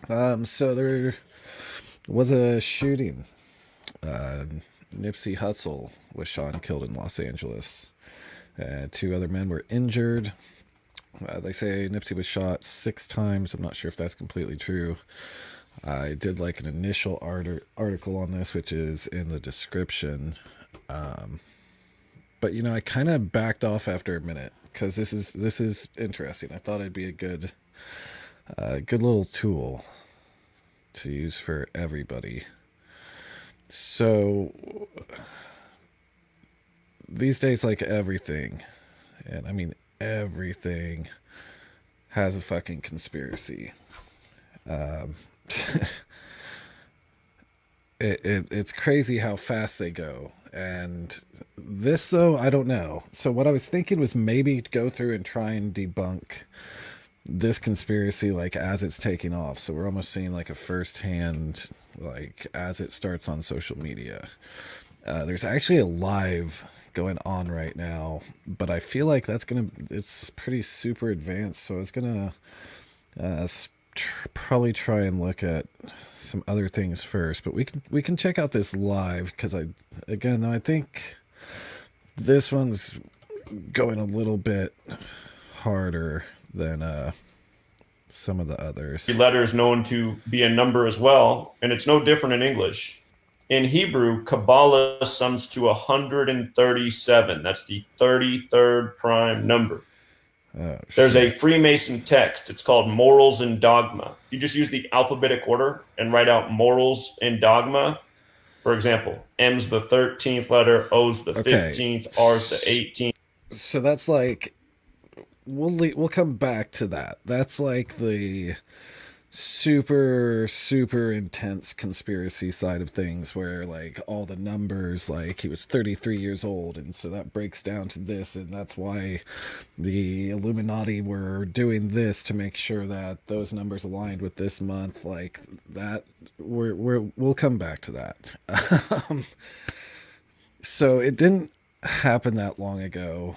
So there was a shooting. Uh, Nipsey Hussle was shot and killed in Los Angeles. Two other men were injured. They say Nipsey was shot 6 times. I'm not sure if that's completely true. I did like an initial article on this, which is in the description. But I kind of backed off after a minute because this is interesting. I thought it'd be a good little tool to use for everybody. So these days, like everything, and I mean everything, has a fucking conspiracy. Um, it's crazy how fast they go. And this, though, I don't know. So what I was thinking was maybe go through and try and debunk this conspiracy like as it's taking off. So we're almost seeing like a firsthand, like as it starts on social media. There's actually a live going on right now, but I feel like it's pretty super advanced. So I was gonna probably try and look at some other things first, but we can check out this live because I think this one's going a little bit harder than some of the others. Letter is known to be a number as well, and it's no different in English. In Hebrew, Kabbalah sums to 137. That's the 33rd prime number. Oh, There's a shit. Freemason text. It's called Morals and Dogma. If you just use the alphabetic order and write out morals and dogma, for example, M's the 13th letter, O's the Okay, 15th, R's the 18th. so that's like we'll come back to that. That's like the super intense conspiracy side of things where like all the numbers, like he was 33 years old, and so that breaks down to this, and that's why the Illuminati were doing this to make sure that those numbers aligned with this month, like that. We'll come back to that. um, so it didn't happen that long ago.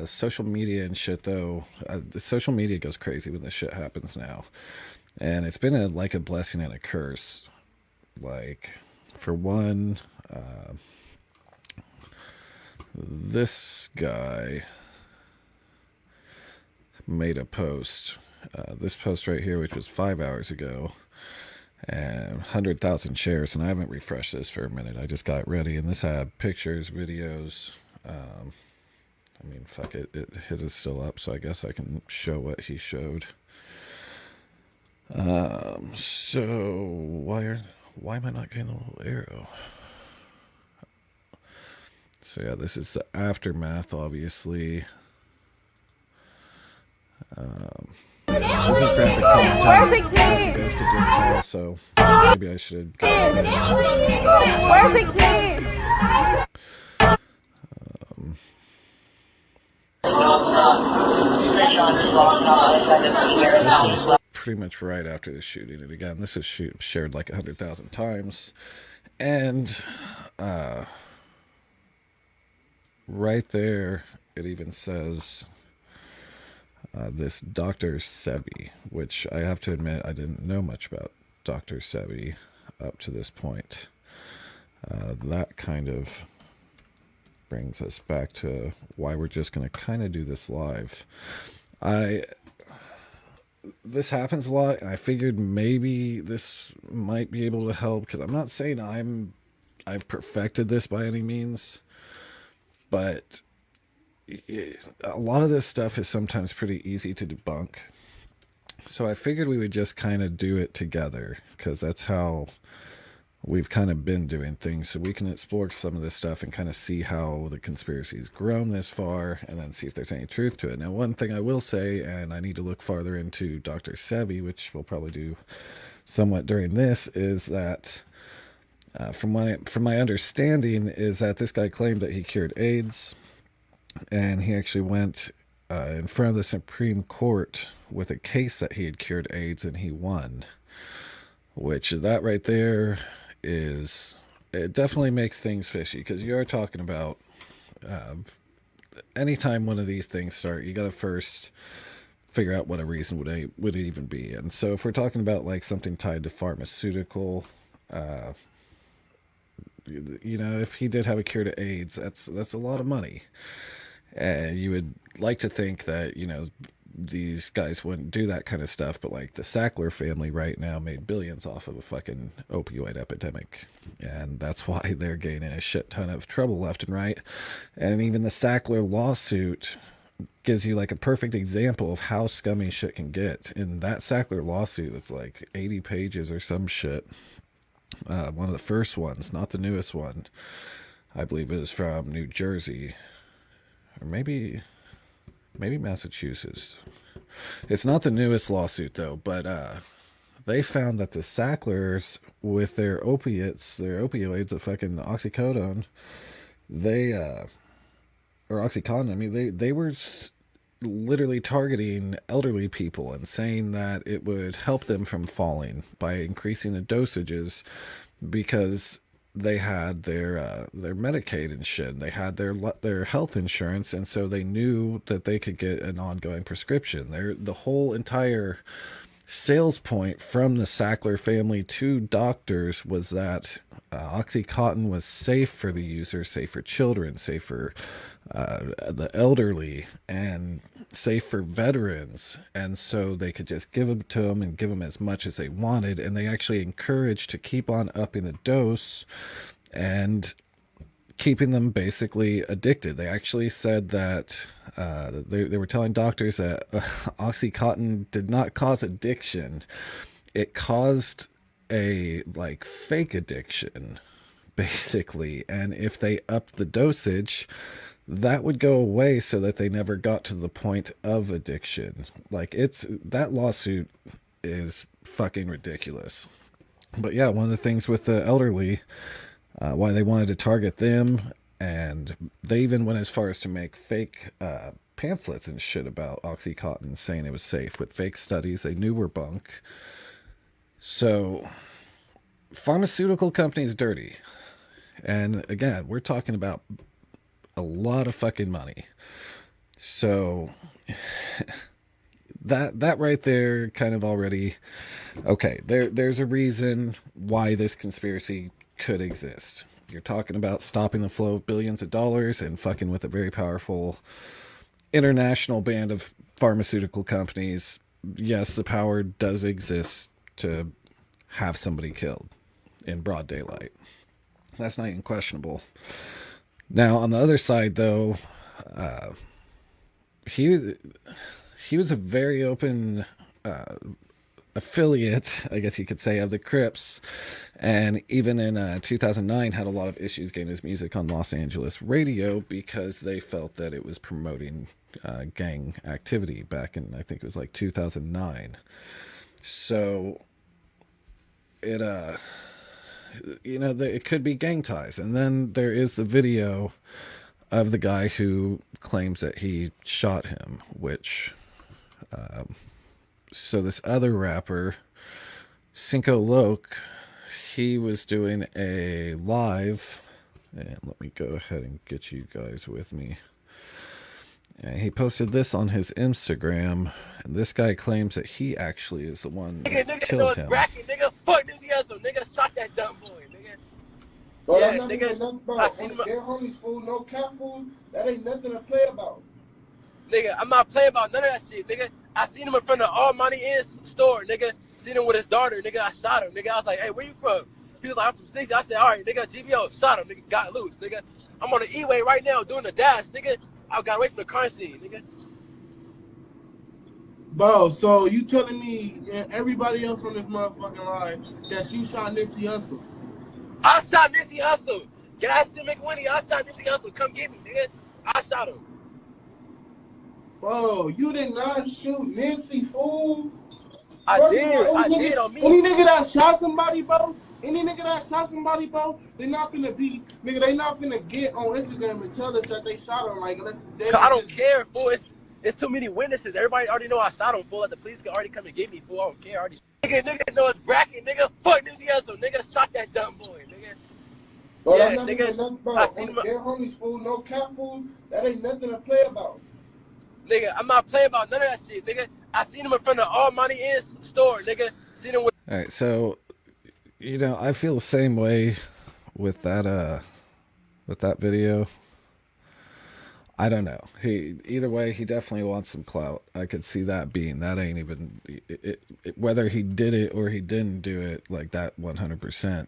Social media and shit, though, the social media goes crazy when this shit happens now, and it's been like a blessing and a curse. Like, for one, this guy made a post. This post right here, which was 5 hours ago, and 100,000 shares. And I haven't refreshed this for a minute. I just got it ready, and this had pictures, videos. I mean, fuck it. His is still up, so I guess I can show what he showed. So why am I not getting the little arrow? So yeah, this is the aftermath, obviously. This is graphic content. You guys could just tell, so maybe I should. Where's the key? This is pretty much right after the shooting, and again, this is shared like 100,000 times, and right there, it even says this Dr. Sebi, which I have to admit I didn't know much about Dr. Sebi up to this point. That kind of brings us back to why we're just going to kind of do this live. This happens a lot, and I figured maybe this might be able to help, because I'm not saying I've perfected this by any means, but a lot of this stuff is sometimes pretty easy to debunk. So I figured we would just kind of do it together, because that's how we've kind of been doing things, so we can explore some of this stuff and kind of see how the conspiracy's grown this far, and then see if there's any truth to it. Now, one thing I will say, and I need to look farther into Dr. Sebi, which we'll probably do somewhat during this, is that from my understanding is that this guy claimed that he cured AIDS, and he actually went in front of the Supreme Court with a case that he had cured AIDS, and he won. Which, that right there it definitely makes things fishy, because you are talking about anytime one of these things start, you got to first figure out what a reason would even be. And so if we're talking about like something tied to pharmaceutical, you know, if he did have a cure to AIDS, that's a lot of money. And you would like to think that, you know, these guys wouldn't do that kind of stuff, but like the Sackler family right now made billions off of a fucking opioid epidemic. And that's why they're gaining a shit ton of trouble left and right. And even the Sackler lawsuit gives you like a perfect example of how scummy shit can get. In that Sackler lawsuit, it's like 80 pages or some shit. One of the first ones, not the newest one. I believe it was from New Jersey. Or maybe Massachusetts. It's not the newest lawsuit though, but they found that the Sacklers with their opioids, the fucking oxycodone, or Oxycontin, I mean, they were literally targeting elderly people and saying that it would help them from falling by increasing the dosages because they had their Medicaid and shit. They had their health insurance, and so they knew that they could get an ongoing prescription. The whole entire sales point from the Sackler family to doctors was that Oxycontin was safe for the user, safe for children, safe for the elderly, and safe for veterans. And so they could just give them to them and give them as much as they wanted. And they actually encouraged to keep on upping the dose and keeping them basically addicted. They actually said that they were telling doctors that Oxycontin did not cause addiction. It caused a like fake addiction, basically. And if they upped the dosage, that would go away so that they never got to the point of addiction. Like that lawsuit is fucking ridiculous. But yeah, one of the things with the elderly, why they wanted to target them, and they even went as far as to make fake pamphlets and shit about Oxycontin, saying it was safe with fake studies they knew were bunk. So pharmaceutical companies dirty. And again, we're talking about a lot of fucking money. So that right there kind of already, okay, there's a reason why this conspiracy could exist. You're talking about stopping the flow of billions of dollars and fucking with a very powerful international band of pharmaceutical companies. Yes, the power does exist to have somebody killed in broad daylight. That's not even questionable. Now, on the other side, though, he was a very open affiliate, I guess you could say, of the Crips, and even in 2009 had a lot of issues getting his music on Los Angeles radio because they felt that it was promoting gang activity back in, I think it was like 2009. So it it could be gang ties. And then there is the video of the guy who claims that he shot him, which so this other rapper, Cinco Loc, he was doing a live, and let me go ahead and get you guys with me. And he posted this on his Instagram, and this guy claims that he actually is the one that killed him. Nigga, fuck Nipsey Hussle. Nigga, shot that dumb boy, nigga. Bro, Yeah, that's nigga, nothing about. I seen him. Their homies, fool, no cat food. That ain't nothing to play about. Nigga, I'm not playing about none of that shit, nigga. I seen him in front of Almighty Inn's store, nigga. Seen him with his daughter, nigga. I shot him, nigga. I was like, hey, where you from? He was like, I'm from 60. I said, all right, nigga, GBO, shot him, nigga, got loose, nigga. I'm on the E-way right now doing the dash, nigga. I got away from the crime scene, nigga. Bro, so you telling me and everybody else on this motherfucking ride that you shot Nipsey Hussle? I shot Nipsey Hussle. Gas to McWinnie. I shot Nipsey Hussle. Come get me, nigga. I shot him. Bro, you did not shoot Nipsey, fool. I did on me. Any nigga that shot somebody, bro, they're not gonna be, nigga, they not gonna get on Instagram and tell us that they shot him. Like, I don't care, fool. It's too many witnesses. Everybody already know I shot him, fool. Like, the police can already come and get me, fool. I don't care. Already. Nigga know it's bracket, nigga. Fuck Nipsey Hussle. Nigga, shot that dumb boy, nigga. Bro, Yeah, that's nigga. nothing about. I seen him. Their homies, fool, no cat food. That ain't nothing to play about. Nigga, I'm not playing about none of that shit, nigga. I seen him in front of All Money In's store, nigga. Seen him with. All right, so I feel the same way with that video. I don't know. Either way, he definitely wants some clout. I could see that being that ain't even whether he did it or he didn't do it, like that 100%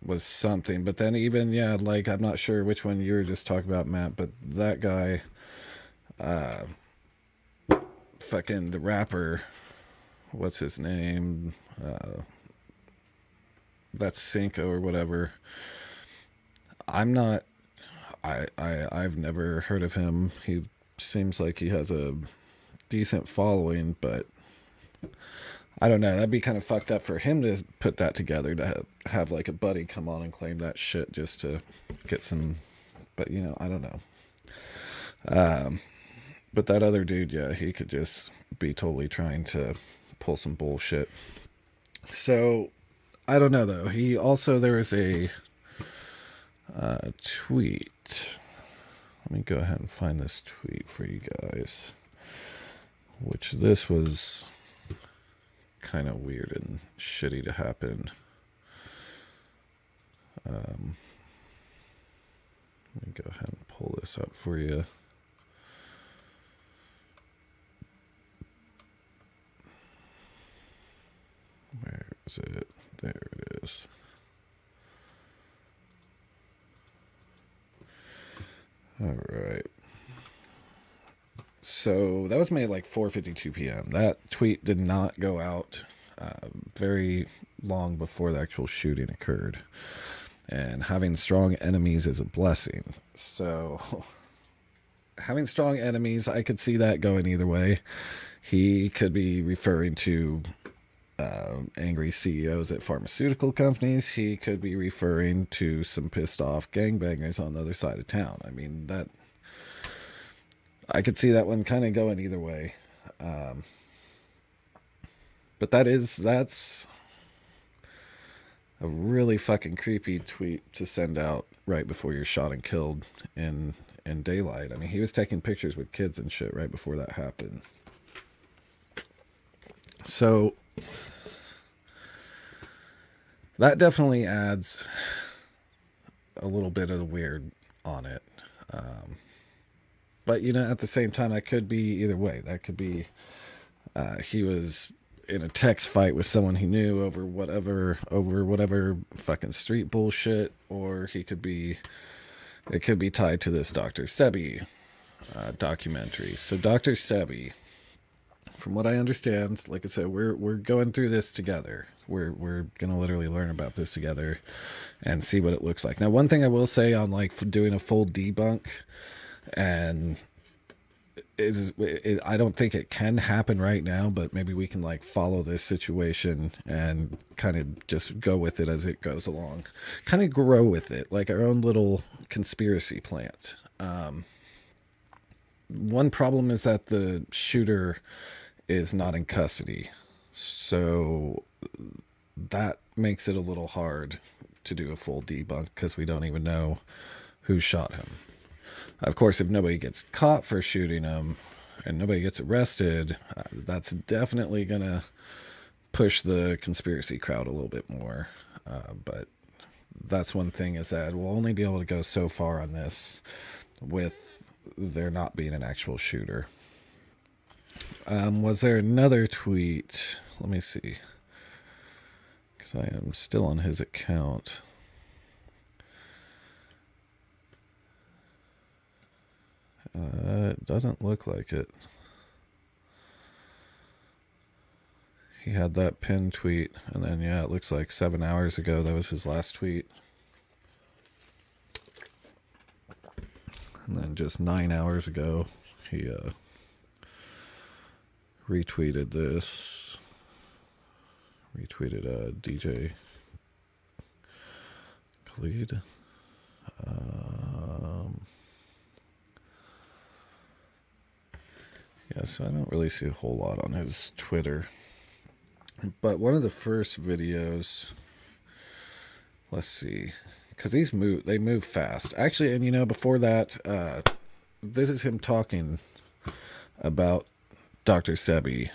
was something. But then even like I'm not sure which one you were just talking about, Matt, but that guy, fucking the rapper, what's his name? That's Cinco or whatever. I've never heard of him. He seems like he has a decent following, but I don't know. That'd be kind of fucked up for him to put that together, to have like a buddy come on and claim that shit just to get some, but I don't know. But that other dude, he could just be totally trying to pull some bullshit. So I don't know though. There was a tweet. Let me go ahead and find this tweet for you guys, which this was kind of weird and shitty to happen. Let me go ahead and pull this up for you. Where is it? There it is. All right. So that was made like 4:52 p.m. That tweet did not go out very long before the actual shooting occurred. And having strong enemies is a blessing. So having strong enemies, I could see that going either way. He could be referring to angry CEOs at pharmaceutical companies. He could be referring to some pissed off gangbangers on the other side of town. I mean, that I could see that one kind of going either way. But that's a really fucking creepy tweet to send out right before you're shot and killed in daylight. I mean, he was taking pictures with kids and shit right before that happened. So that definitely adds a little bit of the weird on it. But, at the same time, that could be either way. That could be he was in a text fight with someone he knew over whatever fucking street bullshit, or it could be tied to this Dr. Sebi documentary. So Dr. Sebi, from what I understand, like I said, we're going through this together. We're gonna literally learn about this together and see what it looks like. Now, one thing I will say on like doing a full debunk, and I don't think it can happen right now, but maybe we can like follow this situation and kind of just go with it as it goes along, kind of grow with it like our own little conspiracy plant. One problem is that the shooter is not in custody, so that makes it a little hard to do a full debunk because we don't even know who shot him. Of course, if nobody gets caught for shooting him and nobody gets arrested, that's definitely gonna push the conspiracy crowd a little bit more. But that's one thing, is that we'll only be able to go so far on this with there not being an actual shooter. Was there another tweet? Let me see, because I am still on his account. It doesn't look like it. He had that pinned tweet, and then it looks like 7 hours ago that was his last tweet. And then just 9 hours ago, he retweeted this. Retweeted DJ Khalid. Yeah, so I don't really see a whole lot on his Twitter. But one of the first videos, let's see, because they move fast. Actually, and before that, this is him talking about Dr. Sebi.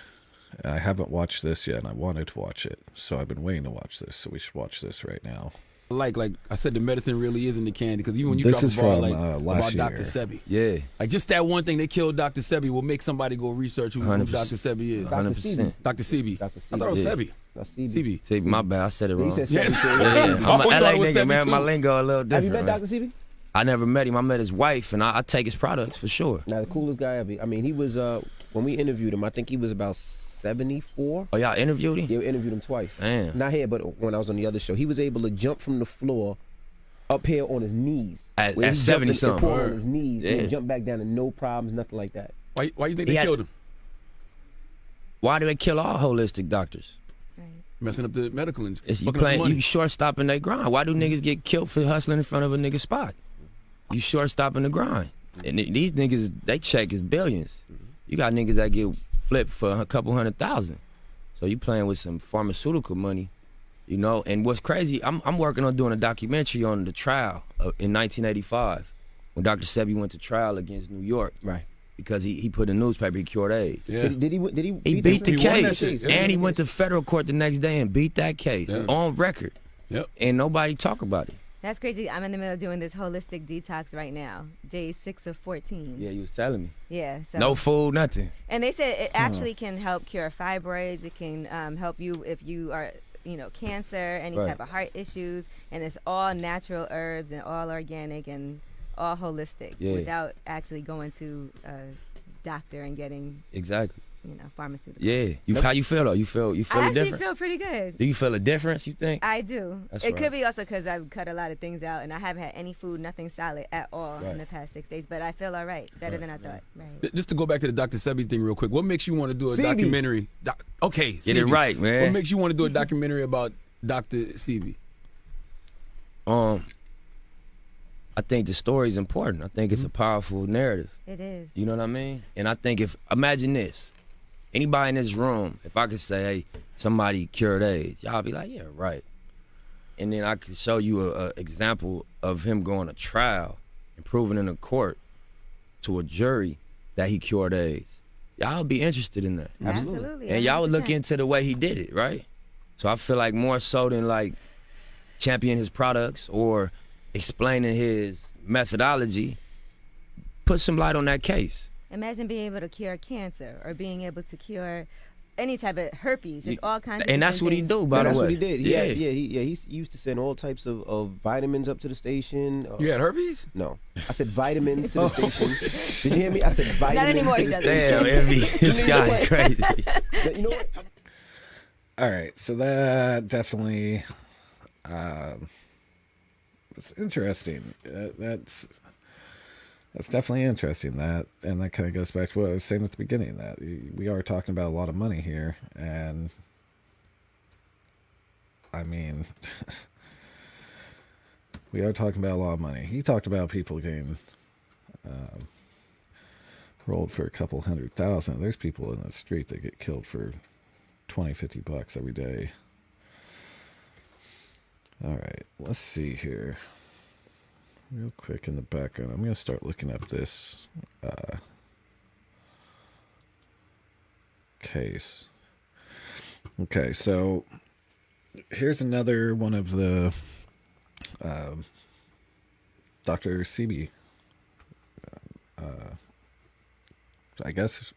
I haven't watched this yet, and I wanted to watch it, so I've been waiting to watch this. So we should watch this right now. Like I said, the medicine really is in the candy, because even when you This drop a is ball from, like last about Dr. year. Sebi, Yeah, like just that one thing, they killed Dr. Sebi, will make somebody go research who 100%. Dr. Sebi is. 100%. Dr. Sebi. Dr. I thought it was Yeah. Sebi. That's Sebi. Sebi. See, my bad, I said it wrong. You said Yeah. Sebi too. Yeah, I'm I a thought LA it was nigga, man. 72. My lingo a little different. Have you met man. Dr. Sebi? I never met him. I met his wife, and I take his products for sure. Now the coolest guy ever. I mean, he was when we interviewed him, I think he was about 74. Oh, y'all interviewed him? Yeah, we interviewed him twice. Damn. Not here, but when I was on the other show, he was able to jump from the floor up here on his knees. At Where he jumped 70 and something. pulled on his knees Yeah. and jump back down and no problems, nothing like that. Why you think He they had- killed him? Why do they kill all holistic doctors? Messing up the medical industry. It's you fucking up the playing, money. you short stopping their grind. Why do niggas get killed for hustling in front of a nigga spot? You short stopping the grind. And these niggas, they check is billions. You got niggas that get flipped for a couple $100,000. So you playing with some pharmaceutical money, you know. And what's crazy, I'm working on doing a documentary on the trial in 1985 when Dr. Sebi went to trial against New York. Right. Because he put in the newspaper he cured AIDS. Yeah. Did he He beat the He won that case, shit. Yeah. and he went to federal court the next day and beat that case Yeah. on record. Yep. And nobody talk about it. That's crazy. I'm in the middle of doing this holistic detox right now, day 6 of 14. Yeah, you was telling me. Yeah. So. No food, nothing. And they said it actually can help cure fibroids. It can help you if you are, cancer, any Right. type of heart issues. And it's all natural herbs and all organic and all holistic Yeah. without actually going to a doctor and getting, Exactly. pharmaceuticals. Yeah. How you feel though? You feel I a actually difference? feel pretty good. Do you feel a difference? You think? I do. That's It right. could be also because I've cut a lot of things out and I haven't had any food, nothing solid at all Right. in the past 6 days. But I feel all right, better than I thought. Right. Just to go back to the Dr. Sebi thing real quick, what makes you want to do a Sebi. documentary? Okay, Get it Sebi. right, man. What makes you want to do a documentary about Dr. Sebi? I think the story is important. I think it's a powerful narrative. It is. You know what I mean? And I think imagine this, anybody in this room, if I could say, hey, somebody cured AIDS, y'all be like, yeah, right. And then I could show you a example of him going to trial and proving in a court to a jury that he cured AIDS. Y'all would be interested in that. Absolutely. And y'all would look 100%. into the way he did it, right? So I feel like more so than like championing his products or explaining his methodology, put some light on that case. Imagine being able to cure cancer or being able to cure any type of herpes, just all kinds of And that's what he different do, by the That's way. what he did. Yeah. He used to send all types of vitamins up to the station. You had herpes? No, I said vitamins to the station. Did you hear me? I said vitamins anymore, to he the doesn't. station. Damn, Envy, this guy's crazy. You know what? All right, so that definitely, it's interesting. That's definitely interesting. That kind of goes back to what I was saying at the beginning. That we are talking about a lot of money here, and I mean, we are talking about a lot of money. He talked about people getting rolled for a couple $100,000. There's people in the street that get killed for $20-$50 every day. All right, let's see here. Real quick in the background, I'm going to start looking up this case. Okay, so here's another one of the Dr. Sebi. I guess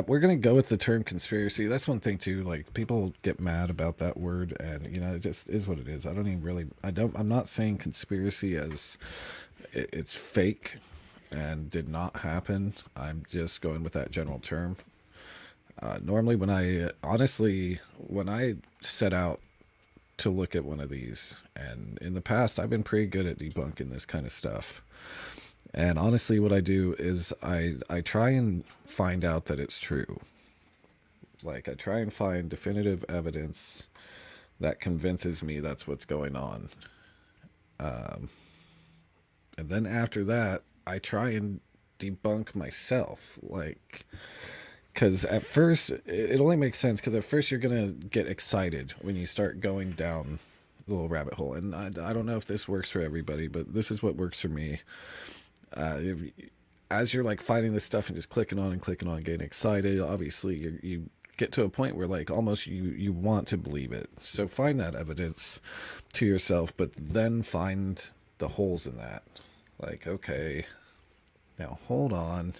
we're gonna go with the term conspiracy. That's one thing too. Like, people get mad about that word, and it just is what it is. I don't even really. I'm not saying conspiracy as it's fake and did not happen. I'm just going with that general term. Normally, when I set out to look at one of these, and in the past, I've been pretty good at debunking this kind of stuff. And honestly, what I do is I try and find out that it's true. Like, I try and find definitive evidence that convinces me that's what's going on. And then after that, I try and debunk myself. Like, because at first, it only makes sense because at first you're going to get excited when you start going down the little rabbit hole. And I don't know if this works for everybody, but this is what works for me. as you're like finding this stuff and just clicking on, getting excited, obviously you get to a point where like almost you want to believe it. So find that evidence to yourself, but then find the holes in that. Like, okay, now hold on,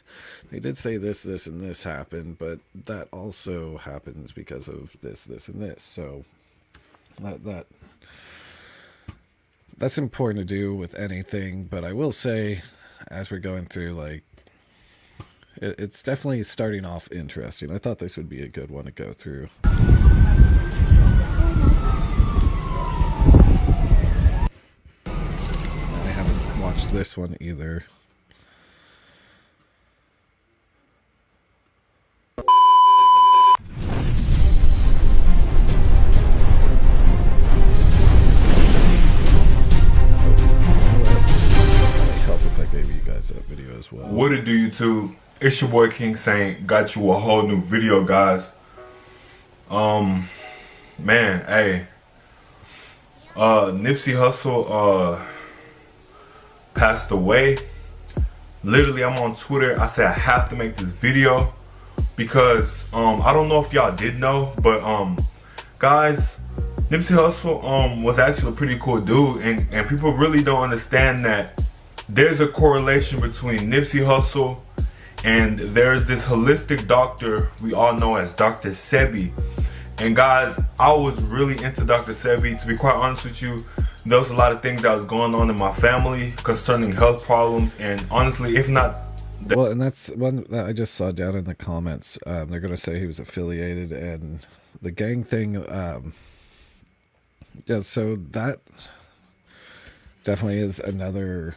they did say this and this happened, but that also happens because of this and this. So that's important to do with anything. But I will say, as we're going through, like, it's definitely starting off interesting. I thought this would be a good one to go through. I haven't watched this one either. Help if I gave you guys that video as well. What it do, YouTube? It's your boy King Saint. Got you a whole new video, guys. Man, hey. Nipsey Hussle passed away. Literally, I'm on Twitter. I said I have to make this video because I don't know if y'all did know, but guys, Nipsey Hussle was actually a pretty cool dude, and people really don't understand that there's a correlation between Nipsey Hussle and there's this holistic doctor we all know as Dr. Sebi. And guys, I was really into Dr. Sebi. To be quite honest with you, there was a lot of things that was going on in my family concerning health problems, and honestly, if not... Well, and that's one that I just saw down in the comments. They're going to say he was affiliated, and the gang thing, yeah, so that definitely is another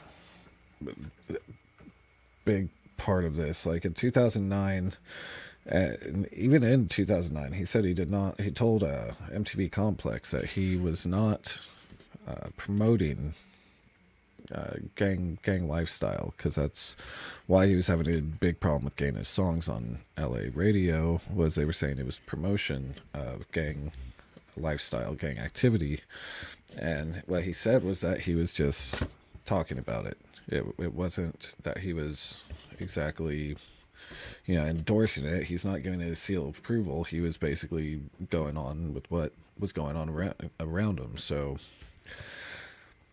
big part of this. Like in 2009, and even in 2009, he said he told MTV Complex that he was not promoting gang lifestyle, because that's why he was having a big problem with getting his songs on LA radio, was they were saying it was promotion of gang lifestyle, gang activity. And what he said was that he was just talking about it. It wasn't that he was exactly, endorsing it. He's not giving it a seal of approval. He was basically going on with what was going on around him. So,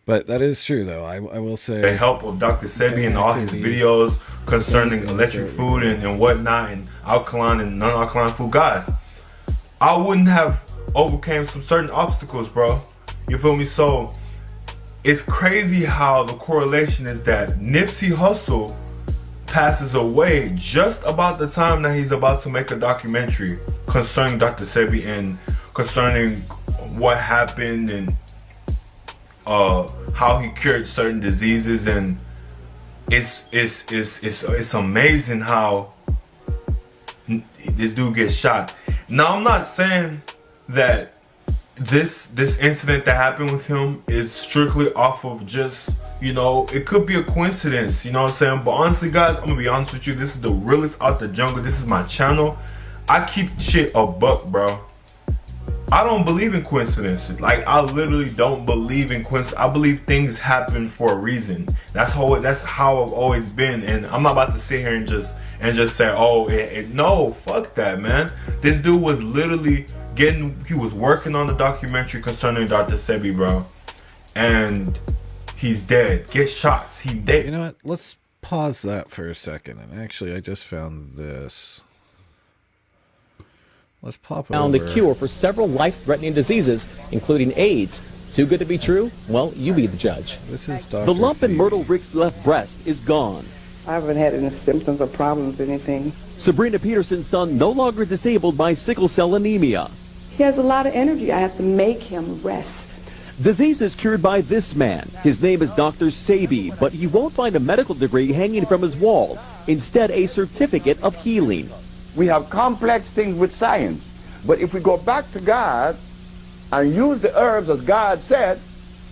but that is true, though. I will say, the help of Dr. Sebi and all his videos concerning electric food and whatnot, and alkaline and non-alkaline food, guys, I wouldn't have overcame some certain obstacles, bro. You feel me? So it's crazy how the correlation is that Nipsey Hussle passes away just about the time that he's about to make a documentary concerning Dr. Sebi and concerning what happened and how he cured certain diseases. And it's amazing how this dude gets shot. Now, I'm not saying that this incident that happened with him is strictly off of just, it could be a coincidence, you know what I'm saying? But honestly, guys, I'm gonna be honest with you, this is the realest out the jungle. This is my channel. I keep shit a buck, bro. I don't believe in coincidences. Like, I literally don't believe in coincidences. I believe things happen for a reason. That's how I've always been. And I'm not about to sit here and just say, oh, no, fuck that, man. This dude was literally he was working on the documentary concerning Dr. Sebi, bro. And he's dead. Get shots. He dead. You know what? Let's pause that for a second. And actually, I just found this. Let's pop found over. the cure for several life-threatening diseases, including AIDS. Too good to be true? Well, you be the judge. This is Dr. The lump in Sebi. Myrtle Rick's left breast is gone. I haven't had any symptoms or problems, anything. Sabrina Peterson's son no longer disabled by sickle cell anemia. He has a lot of energy. I have to make him rest. Disease is cured by this man. His name is Dr. Sebi, but you won't find a medical degree hanging from his wall. Instead, a certificate of healing. We have complex things with science, but if we go back to God and use the herbs as God said,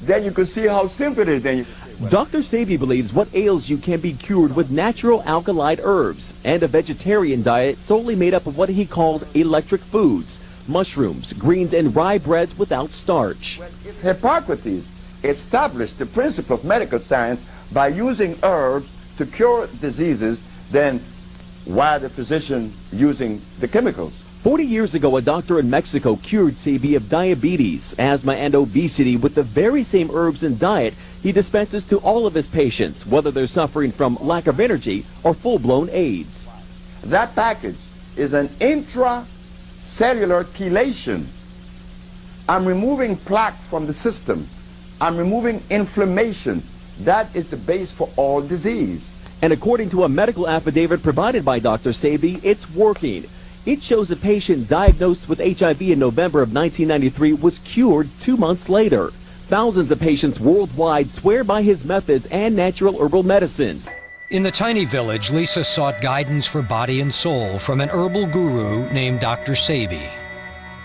then you can see how simple it is. Then Dr. Sebi believes what ails you can be cured with natural alkaline herbs and a vegetarian diet solely made up of what he calls electric foods, mushrooms, greens, and rye breads without starch. Hippocrates established the principle of medical science by using herbs to cure diseases, then why the physician using the chemicals? 40 years ago, a doctor in Mexico cured Sebi of diabetes, asthma, and obesity with the very same herbs and diet he dispenses to all of his patients, whether they're suffering from lack of energy or full-blown AIDS. That package is an intracellular chelation. I'm removing plaque from the system. I'm removing inflammation. That is the base for all disease. And according to a medical affidavit provided by Dr. Sebi, it's working. It shows a patient diagnosed with HIV in November of 1993 was cured 2 months later. Thousands of patients worldwide swear by his methods and natural herbal medicines. In the tiny village, Lisa sought guidance for body and soul from an herbal guru named Dr. Sebi.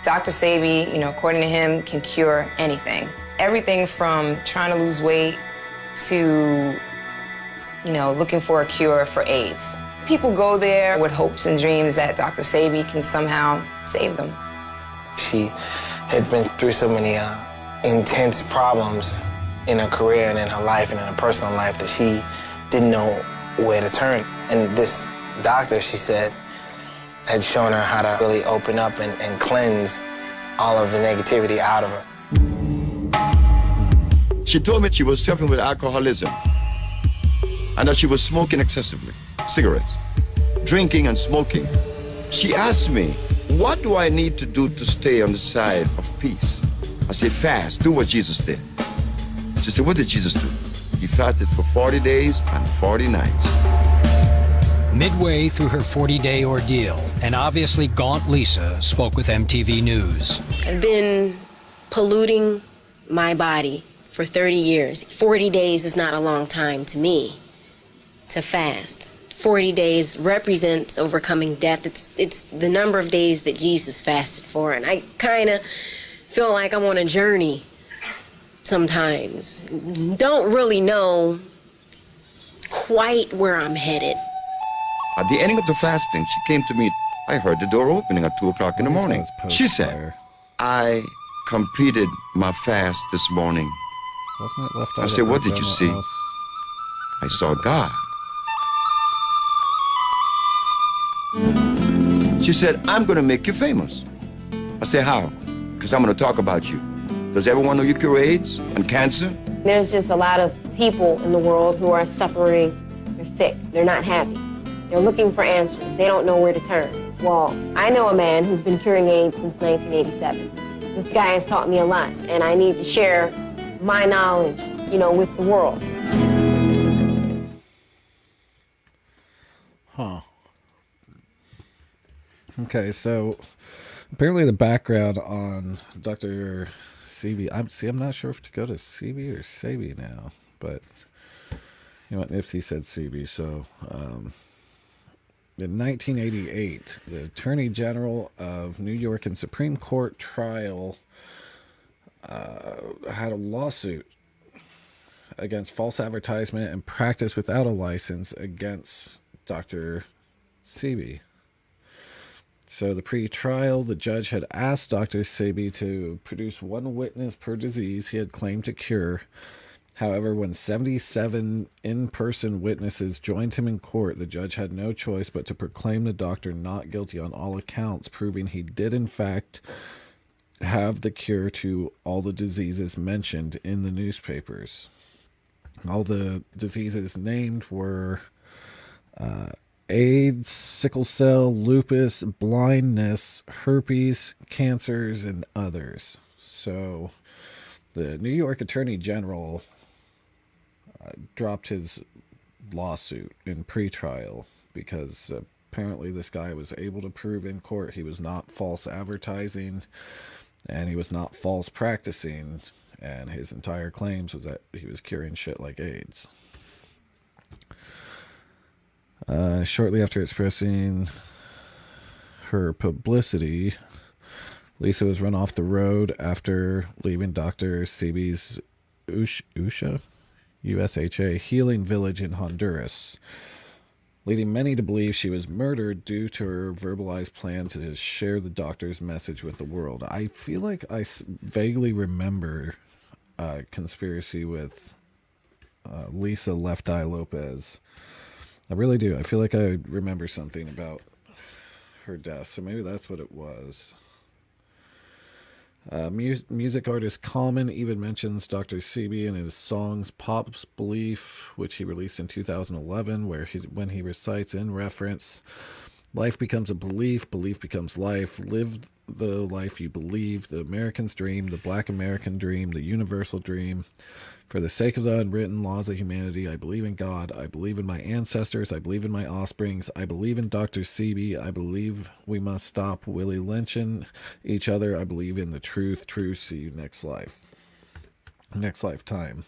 Dr. Sebi, according to him, can cure anything. Everything from trying to lose weight to, looking for a cure for AIDS. People go there with hopes and dreams that Dr. Sebi can somehow save them. She had been through so many intense problems in her career and in her life and in her personal life that she didn't know where to turn. And this doctor, she said, had shown her how to really open up and cleanse all of the negativity out of her. She told me she was suffering with alcoholism and that she was smoking excessively, cigarettes, drinking and smoking. She asked me, what do I need to do to stay on the side of peace? I said, fast, do what Jesus did. She said, what did Jesus do? He fasted for 40 days and 40 nights. Midway through her 40-day ordeal, an obviously gaunt Lisa spoke with MTV News. I've been polluting my body for 30 years. 40 days is not a long time to me to fast. 40 days represents overcoming death. It's the number of days that Jesus fasted for, and I kind of feel like I'm on a journey sometimes. Don't really know quite where I'm headed. At the ending of the fasting, she came to me. I heard the door opening at 2 o'clock in the morning. She said, I completed my fast this morning. Wasn't it left I out said, of what the did you general see? house? I saw God. She said, I'm going to make you famous. I said, how? Because I'm going to talk about you. Does everyone know you cure AIDS and cancer? There's just a lot of people in the world who are suffering. They're sick. They're not happy. They're looking for answers. They don't know where to turn. Well, I know a man who's been curing AIDS since 1987. This guy has taught me a lot, and I need to share my knowledge, with the world. Huh. Okay, so apparently the background on Dr. Sebi, I'm not sure if to go to Sebi or Sebi now, but you know what, Nipsey said Sebi, so in 1988, the Attorney General of New York and Supreme Court trial had a lawsuit against false advertisement and practice without a license against Dr. Sebi. So the pre-trial, the judge had asked Dr. Sebi to produce one witness per disease he had claimed to cure. However, when 77 in-person witnesses joined him in court, the judge had no choice but to proclaim the doctor not guilty on all accounts, proving he did in fact have the cure to all the diseases mentioned in the newspapers. All the diseases named were AIDS, sickle cell, lupus, blindness, herpes, cancers, and others. So the New York Attorney General dropped his lawsuit in pretrial because apparently this guy was able to prove in court he was not false advertising and he was not false practicing, and his entire claims was that he was curing shit like AIDS. Shortly after expressing her publicity, Lisa was run off the road after leaving Dr. Sebi's USHA healing village in Honduras, leading many to believe she was murdered due to her verbalized plan to share the doctor's message with the world. I feel like I vaguely remember a conspiracy with Lisa Left Eye Lopez I really do. I feel like I remember something about her death, so maybe that's what it was. Music artist Common even mentions Dr. Sebi in his songs Pop's Belief, which he released in 2011, when he recites in reference, life becomes a belief, belief becomes life, live the life you believe, the American's dream, the Black American dream, the universal dream. For the sake of the unwritten laws of humanity, I believe in God. I believe in my ancestors. I believe in my offsprings. I believe in Dr. Sebi. I believe we must stop Willie lynching each other. I believe in the truth. True. See you next lifetime.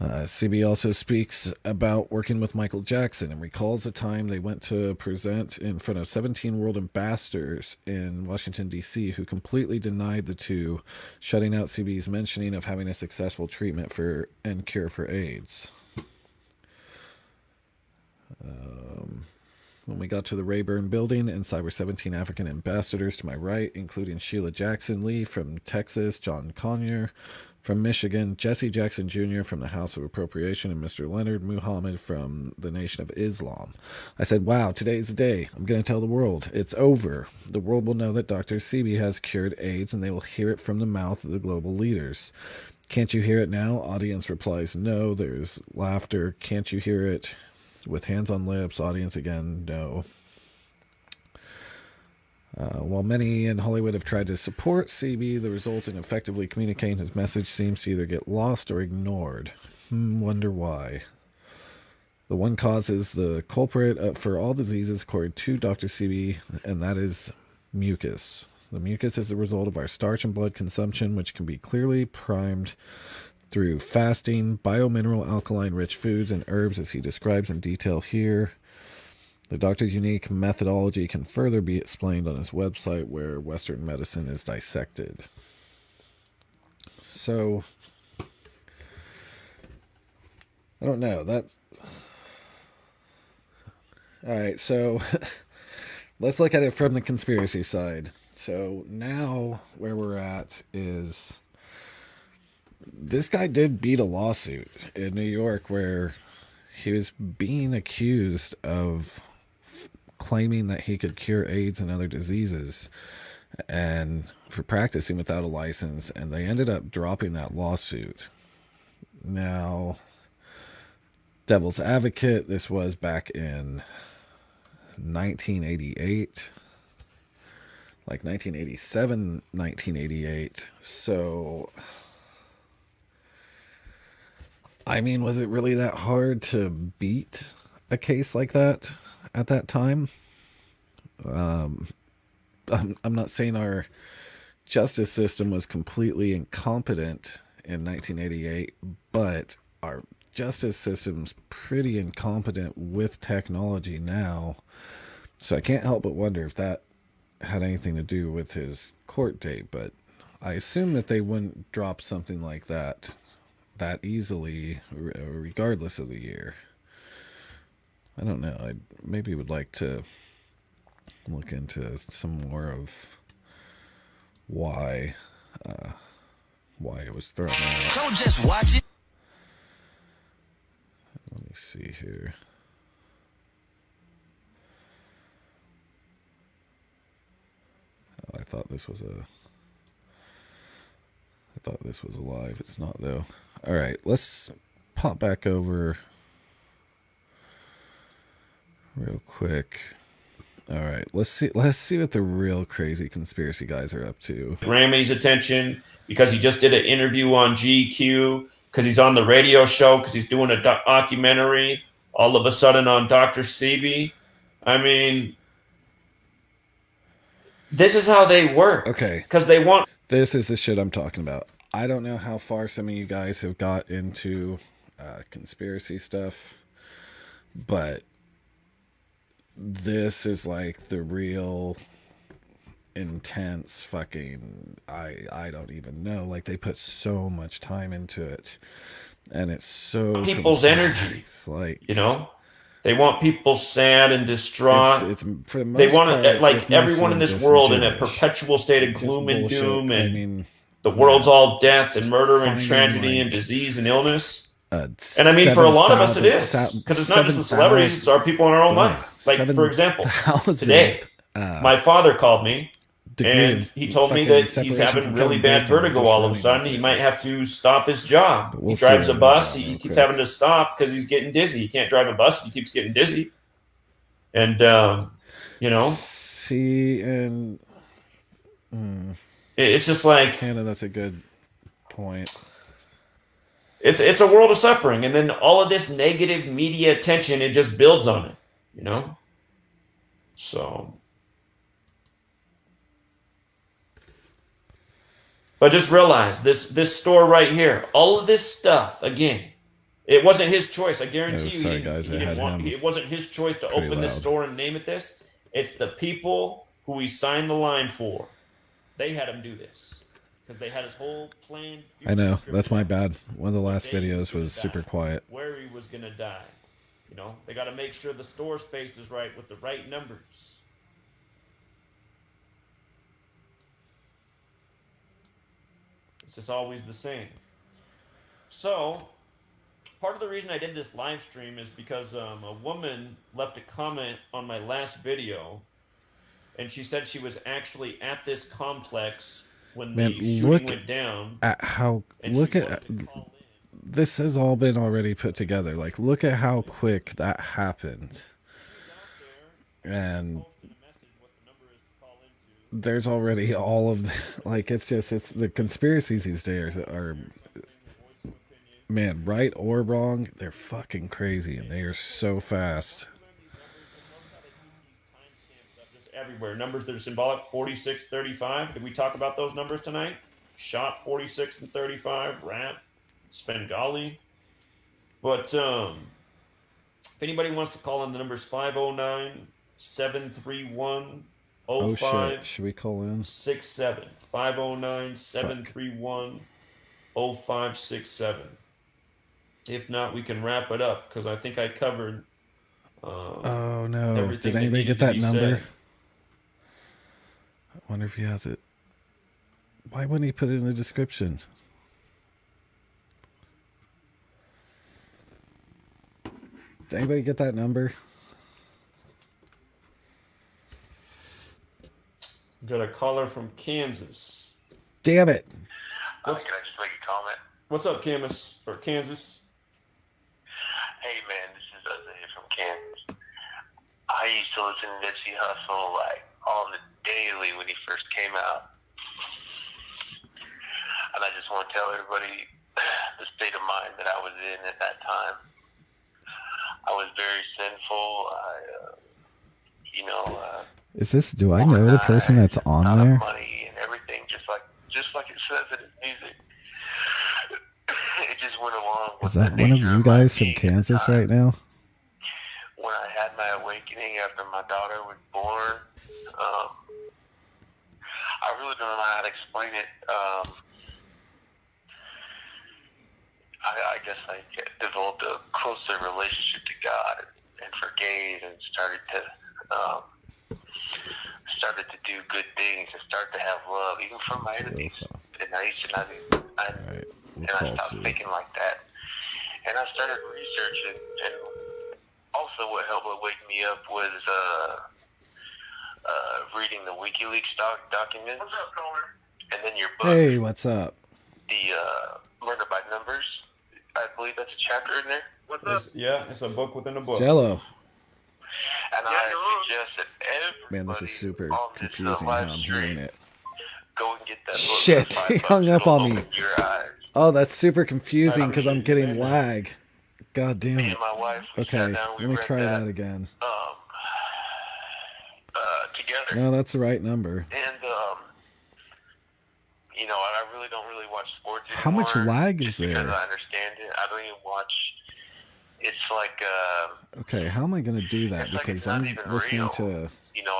Sebi also speaks about working with Michael Jackson and recalls the time they went to present in front of 17 world ambassadors in Washington, D.C., who completely denied the two, shutting out Sebi's mentioning of having a successful treatment for and cure for AIDS. When we got to the Rayburn building, inside were 17 African ambassadors to my right, including Sheila Jackson Lee from Texas, John Conyers from Michigan, Jesse Jackson Jr. from the House of Appropriation, and Mr. Leonard Muhammad from the Nation of Islam. I said, wow, today's the day. I'm going to tell the world. It's over. The world will know that Dr. Sebi has cured AIDS, and they will hear it from the mouth of the global leaders. Can't you hear it now? Audience replies, no. There's laughter. Can't you hear it? With hands on lips. Audience again, no. While many in Hollywood have tried to support Sebi, the result in effectively communicating his message seems to either get lost or ignored. Wonder why. The one cause is the culprit for all diseases, according to Dr. Sebi, and that is mucus. The mucus is the result of our starch and blood consumption, which can be clearly primed through fasting, biomineral alkaline-rich foods, and herbs, as he describes in detail here. The doctor's unique methodology can further be explained on his website, where Western medicine is dissected. So, I don't know. That's all right. So, let's look at it from the conspiracy side. So now, where we're at is this guy did beat a lawsuit in New York where he was being accused of claiming that he could cure AIDS and other diseases, and for practicing without a license, and they ended up dropping that lawsuit. Now, devil's advocate, this was back in 1988, like 1987, 1988. So, I mean, was it really that hard to beat a case like that at that time? I'm not saying our justice system was completely incompetent in 1988, but our justice system's pretty incompetent with technology now. So I can't help but wonder if that had anything to do with his court date, but I assume that they wouldn't drop something like that easily, regardless of the year. I don't know. I maybe would like to look into some more of why it was thrown out. So just watch it. Let me see here. Oh, I thought this was live. It's not, though. All right, let's pop back over real quick. All right, let's see what the real crazy conspiracy guys are up to. Grammy's attention because he just did an interview on GQ, because he's on the radio show, because he's doing a documentary. All of a sudden on Dr. Sebi. I mean, this is how they work. Okay, because they want. This is the shit I'm talking about. I don't know how far some of you guys have got into conspiracy stuff, but this is like the real intense fucking, I don't even know. Like, they put so much time into it, and it's so people's complex. energy. Like, you know, they want people sad and distraught. It's for the most they want part, like everyone in this world in a perpetual state of gloom and doom, and the world's all death and murder and tragedy and disease and illness. And I mean, for a lot of us, it is, because it's not just the celebrities; it's our people in our own life. Like, for example, today, my father called me, and he told me that he's having really bad vertigo all of a sudden. He might have to stop his job. He drives a bus. He keeps having to stop because he's getting dizzy. He can't drive a bus. He keeps getting dizzy. And, you know. See, and it's just like. Hannah, that's a good point. It's a world of suffering. And then all of this negative media attention, it just builds on it, you know? So. But just realize this store right here, all of this stuff, again, it wasn't his choice. I guarantee you, it wasn't his choice to open this store and name it this. It's the people who he signed the line for. They had him do this because they had his whole plan. I know, that's my bad. One of the last videos was super quiet. Where he was gonna die, you know. They got to make sure the store space is right with the right numbers. It's just always the same. So, part of the reason I did this live stream is because a woman left a comment on my last video, and she said she was actually at this complex when the shooting went down. At how this has all been already put together. Like, look at how quick that happened, and there's already all of like it's the conspiracies these days are, man, right or wrong, they're fucking crazy, and they are so fast. Everywhere. Numbers that are symbolic, 46, 35. Did we talk about those numbers tonight? Shot 46 and 35, rat, Svengali. But if anybody wants to call in, the number's 509-731-05. Oh shit, should we call in? 67 509-731-0567. If not, we can wrap it up because I think I covered oh no. everything. Did anybody get that number? I wonder if he has it. Why wouldn't he put it in the description? Did anybody get that number? Got a caller from Kansas. Damn it. Can I just make a comment? What's up, Kansas? Hey, man, this is Isaiah from Kansas. I used to listen to Nipsey Hussle like on the daily when he first came out. And I just want to tell everybody the state of mind that I was in at that time. I was very sinful. Is this, do I know the person that's on there? Money and everything, just like it says in his music. It just went along with Is that one of you guys from Kansas right now? When I had my awakening after my daughter was born, I really don't know how to explain it. I guess I developed a closer relationship to God and forgave and started to do good things and start to have love, even for my enemies. And I used to not, I stopped thinking like that. And I started researching, and also what helped wake me up was reading the WikiLeaks documents. What's up, caller? And then your book. Hey, what's up? The Murder by Numbers. I believe that's a chapter in there. What's up? Yeah, it's a book within a book. Jello. And I suggest that everybody Man, this is super on this confusing how I'm hearing it. go and get that book. Shit, he hung up on me. Your eyes. Oh, that's super confusing because I'm getting lag. God damn Me it. and my wife, we Okay, sat down, we let me read try that again. Together. No, that's the right number. And I really don't watch sports anymore. How much lag is because there? I understand it. I don't even watch. It's like Okay, how am I going to do that? it's like Because it's not I'm even listening real. to... I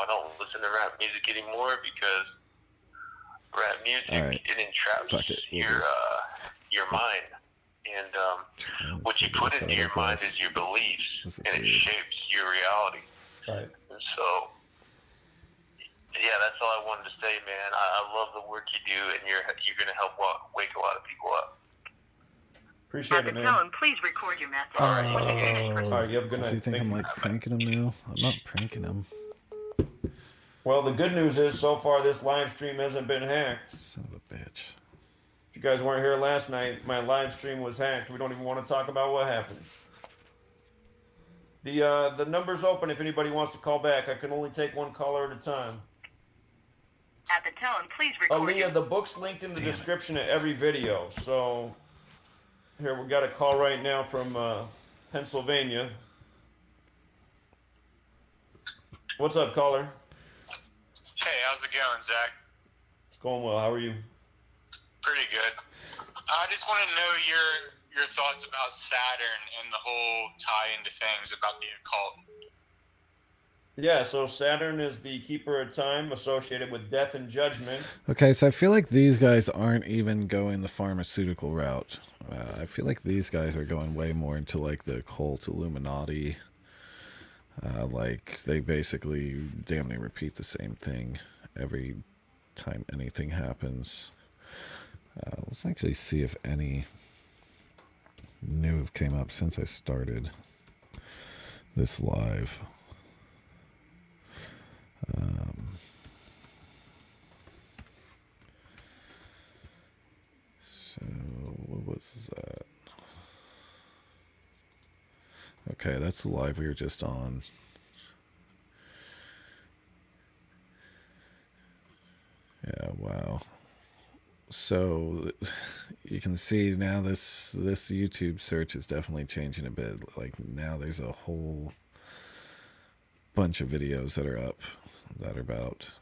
don't listen to rap music anymore because rap music Alright. it entraps Fuck it. We'll your mind, and what you put into your mind is your beliefs, and it shapes your reality. Right. And so, yeah, that's all I wanted to say, man. I love the work you do, and you're going to help wake a lot of people up. Appreciate it, man. Tone, please record your message. All right, you have a good Does night. he think I'm like pranking him now? I'm not pranking him. Well, the good news is so far this live stream hasn't been hacked. Son of a bitch. If you guys weren't here last night, my live stream was hacked. We don't even want to talk about what happened. The number's open if anybody wants to call back. I can only take one caller at a time. At the tone, please record. Aaliyah, the book's linked in the description of every video. So here we got a call right now from Pennsylvania. What's up, caller? Hey, how's it going, Zach? It's going well. How are you? Pretty good. I just want to know your thoughts about Saturn and the whole tie into things about the occult. Yeah, so Saturn is the keeper of time associated with death and judgment. Okay, so I feel like these guys aren't even going the pharmaceutical route. I feel like these guys are going way more into like the occult Illuminati. Like they basically damn near repeat the same thing every time anything happens. Let's actually see if any new have came up since I started this live. So what was that? Okay, that's the live we were just on. Yeah, wow. So you can see now this YouTube search is definitely changing a bit. Like now there's a whole bunch of videos that are up that are about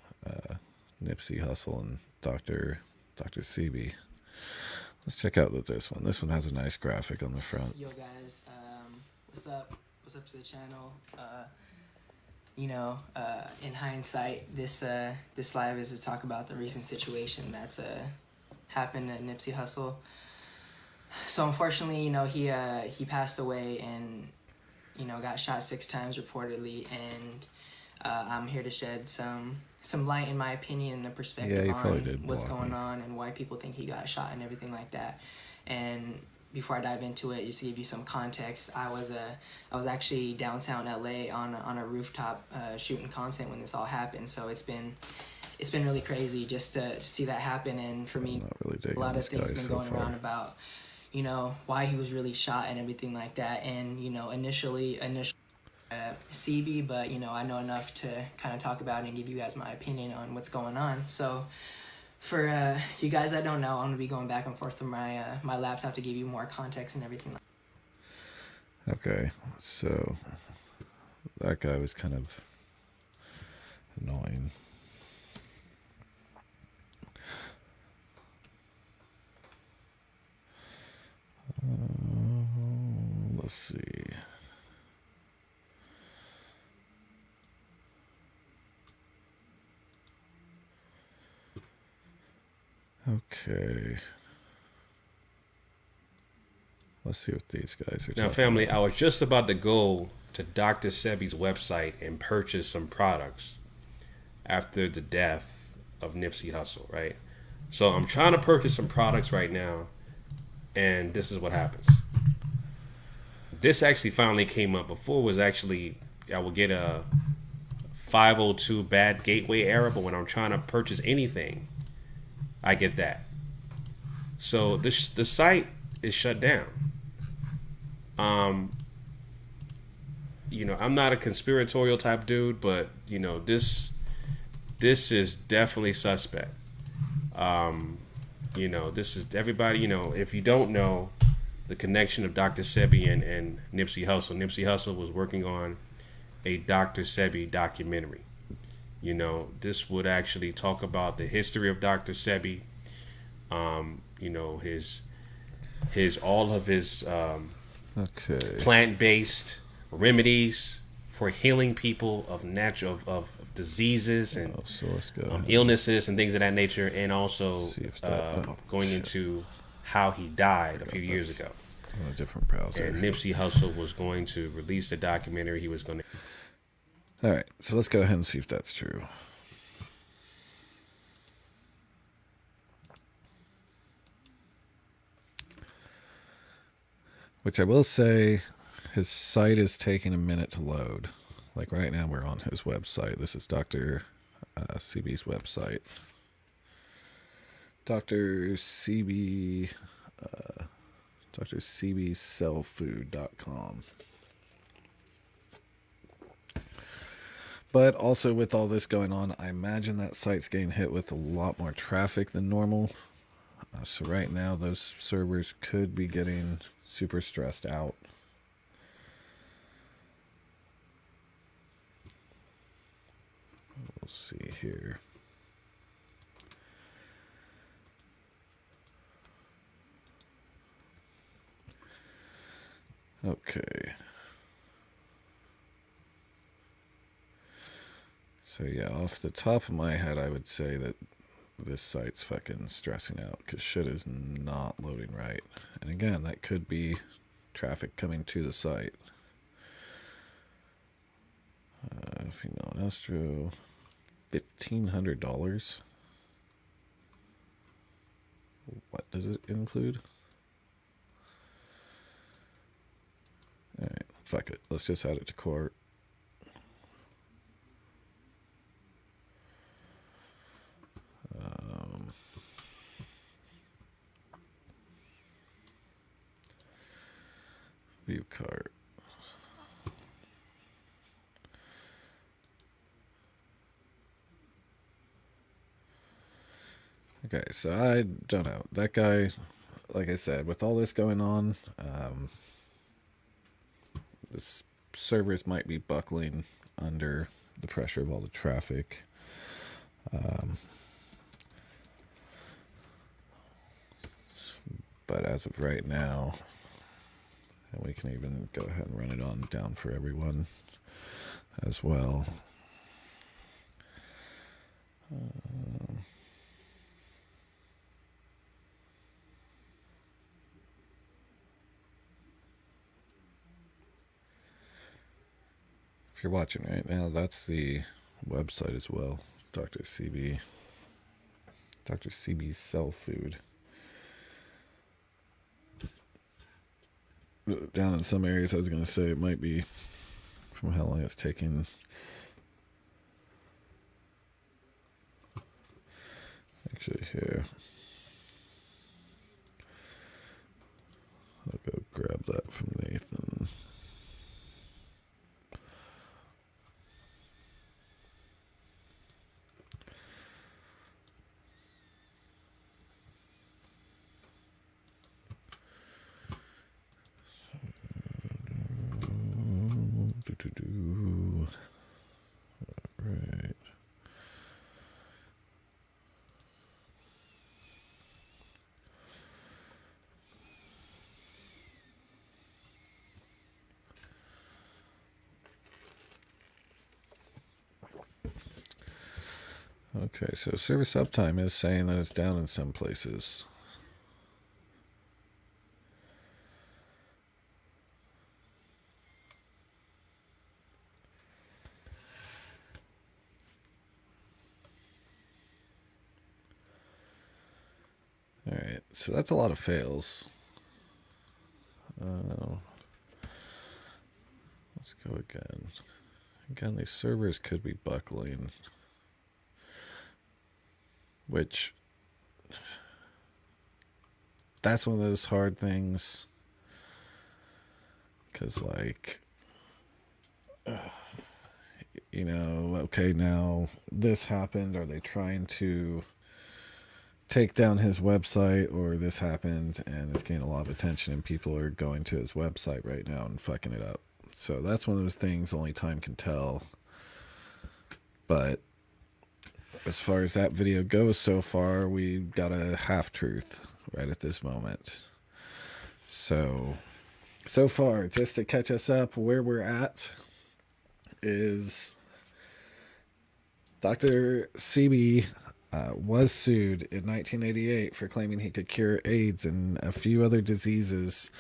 Nipsey Hussle and Dr. Sebi. Let's check out this one. This one has a nice graphic on the front. Yo guys, what's up? What's up to the channel? In hindsight, this live is to talk about the recent situation that's happened at Nipsey Hussle. So unfortunately, he passed away and got shot 6 times reportedly, and I'm here to shed some light, in my opinion, and a perspective on what's going on and why people think he got shot and everything like that. And before I dive into it, just to give you some context, I was actually downtown LA on a rooftop shooting content when this all happened. So it's been really crazy just to see that happen. And for me, a lot of things been going around about why he was really shot and everything like that. And initially Sebi, but I know enough to kind of talk about it and give you guys my opinion on what's going on. So for you guys that don't know, I'm gonna be going back and forth from my laptop to give you more context and everything. Okay, so that guy was kind of annoying. Let's see. Okay. Let's see what these guys are now, family, about. I was just about to go to Dr. Sebi's website and purchase some products after the death of Nipsey Hussle, right? So I'm trying to purchase some products right now, and this is what happens. This actually finally came up. Before was actually, I would get a 502 bad gateway error, but when I'm trying to purchase anything, I get that. So the site is shut down. I'm not a conspiratorial type dude, but this is definitely suspect. This is everybody. If you don't know the connection of Dr. Sebi and Nipsey Hussle, Nipsey Hussle was working on a Dr. Sebi documentary. This would actually talk about the history of Dr. Sebi, his all of his plant-based remedies for healing people of diseases and illnesses and things of that nature, and also going into how he died a few years ago. On a different browser. And Nipsey Hussle was going to release the documentary. He was going to. All right, so let's go ahead and see if that's true. Which I will say, his site is taking a minute to load. Like right now, we're on his website. This is Dr. Sebi's website. Dr. Sebi, DrSebiSellFood.com. But also with all this going on, I imagine that site's getting hit with a lot more traffic than normal. So right now, those servers could be getting super stressed out. We'll see here. Okay. So yeah, off the top of my head, I would say that this site's fucking stressing out because shit is not loading right. And again, that could be traffic coming to the site. Female Astro, $1,500. What does it include? Alright, fuck it. Let's just add it to cart. View cart. Okay, so I don't know. That guy, like I said, with all this going on, the servers might be buckling under the pressure of all the traffic. But as of right now, and we can even go ahead and run it on down for everyone as well. If you're watching right now, that's the website as well. Dr. Sebi. Dr. Sebi's Sell Food. Down in some areas, I was going to say it might be from how long it's taking. Actually, here. I'll go grab that from Nathan. Right. Okay, so service uptime is saying that it's down in some places. Alright, so that's a lot of fails. Let's go again. Again, these servers could be buckling. Which, that's one of those hard things. Because, like, you know, okay, now this happened. Are they trying to take down his website, or this happened and it's getting a lot of attention and people are going to his website right now and fucking it up? So that's one of those things only time can tell. But as far as that video goes so far, we got a half-truth right at this moment. So far, just to catch us up, where we're at is Dr. Sebi was sued in 1988 for claiming he could cure AIDS and a few other diseases,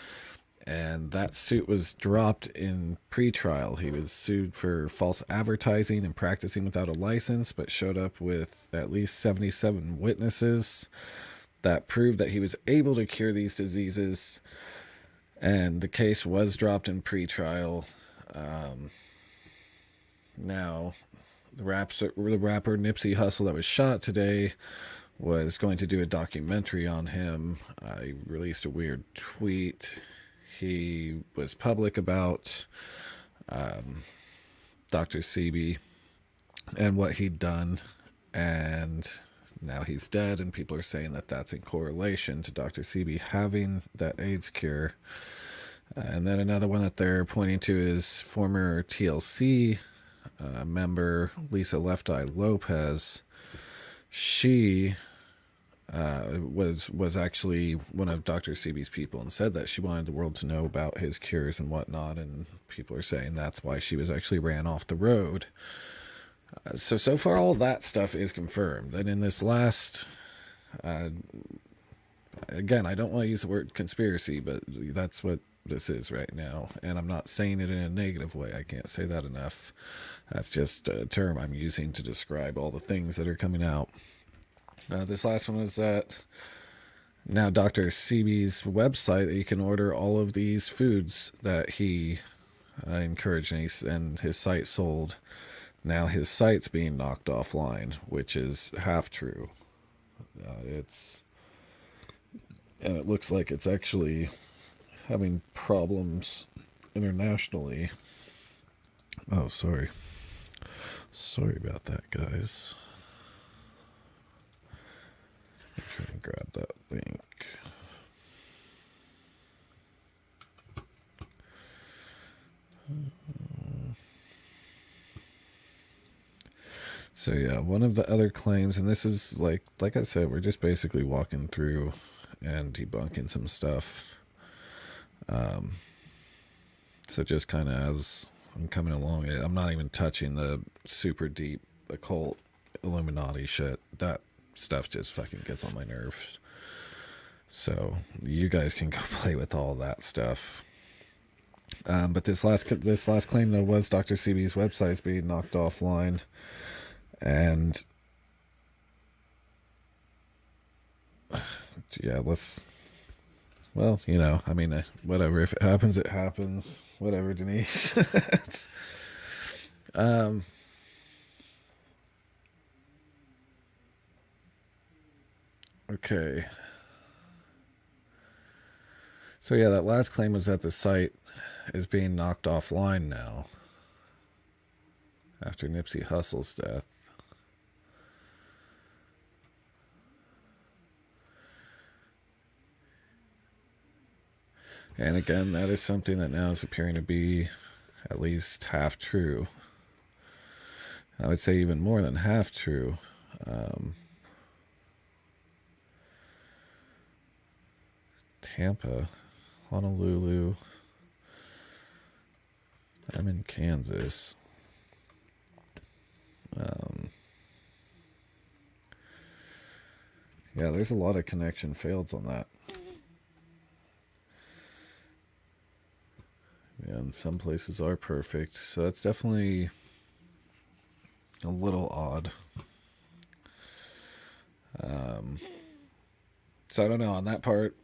and that suit was dropped in pre-trial. He was sued for false advertising and practicing without a license, but showed up with at least 77 witnesses that proved that he was able to cure these diseases. And the case was dropped in pretrial. Now, the rapper Nipsey Hussle that was shot today was going to do a documentary on him. I released a weird tweet. He was public about Dr. Sebi and what he'd done, and now he's dead, and people are saying that that's in correlation to Dr. Sebi having that AIDS cure. And then another one that they're pointing to is former TLC member Lisa Left Eye Lopez. She was actually one of Dr. Sebi's people and said that she wanted the world to know about his cures and whatnot, and people are saying that's why she was actually ran off the road. So far all that stuff is confirmed. And in this last, again, I don't want to use the word conspiracy, but that's what this is right now. And I'm not saying it in a negative way. I can't say that enough. That's just a term I'm using to describe all the things that are coming out. This last one is that now Dr. Sebi's website, you can order all of these foods that he encouraged and his site sold. Now his site's being knocked offline, which is half true. And it looks like it's actually having problems internationally. Oh, sorry. Sorry about that, guys. I'm trying to grab that link. So yeah, one of the other claims, and this is like I said, we're just basically walking through and debunking some stuff. So just kind of as I'm coming along, I'm not even touching the super deep occult Illuminati shit. That stuff just fucking gets on my nerves. So you guys can go play with all that stuff. But this last claim though was Dr. Sebi's website's being knocked offline, and yeah, well, you know, I mean, whatever. If it happens, it happens. Whatever, Denise. Okay. So yeah, that last claim was that the site is being knocked offline now after Nipsey Hussle's death. And again, that is something that now is appearing to be at least half true. I would say even more than half true. Tampa, Honolulu. I'm in Kansas. Yeah, there's a lot of connection fails on that. Yeah, and some places are perfect, so that's definitely a little odd. So I don't know on that part,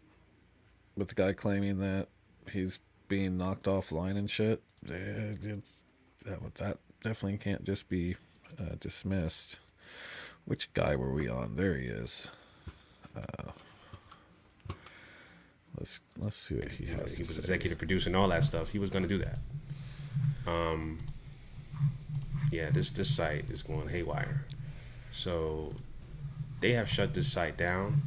with the guy claiming that he's being knocked offline and shit. That definitely can't just be dismissed. Which guy were we on? There he is. Let's see what he has. He was executive producing all that stuff. He was going to do that. Yeah, this site is going haywire. So they have shut this site down,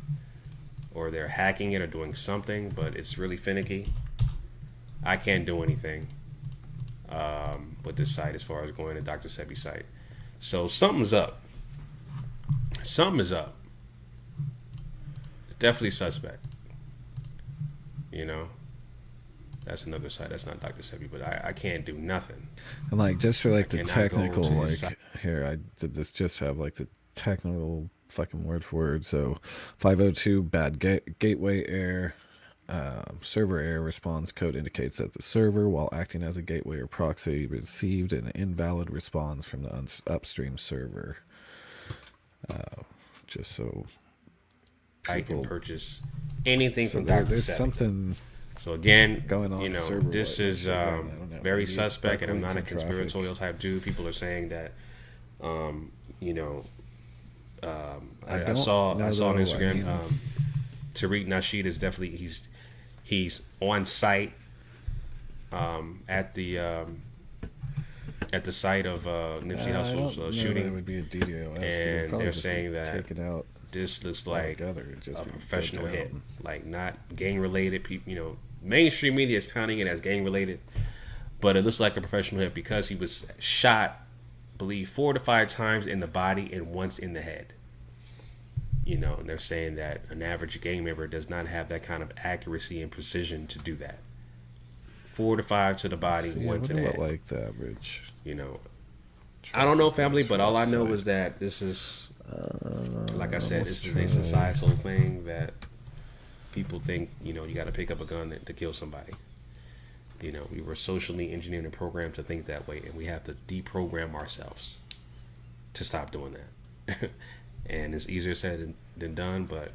or they're hacking it or doing something, but it's really finicky. I can't do anything with this site as far as going to Dr. Sebi's site. So something's up. Something is up. Definitely suspect. You know, that's another site. That's not Dr. Sebi, but I can't do nothing. And like, just for like the technical, like here, I did this just have like the technical fucking word for word. So 502 bad gateway error. Server error response code indicates that the server, while acting as a gateway or proxy, received an invalid response from the upstream server. Just so I can purchase anything from Dr. There's Sebi. something So again, Going on this is very suspect, and I'm not a conspiratorial type dude. People are saying that, I saw on Instagram, Tariq Nasheed is definitely he's on site at the site of Nipsey Hussle's shooting. It would be a DDoS, and they're saying that this looks like a just professional hit, like not gang related. People, mainstream media is counting it as gang related, but it looks like a professional hit because he was shot, I believe, 4 to 5 times in the body and once in the head. And they're saying that an average gang member does not have that kind of accuracy and precision to do that. 4 to 5 to the body, 1 to the head. Like the average, I don't know, family, but all I know is that this is, like I said, this is a societal thing that people think, you got to pick up a gun to kill somebody. We were socially engineered and programmed to think that way, and we have to deprogram ourselves to stop doing that. And it's easier said than done, but,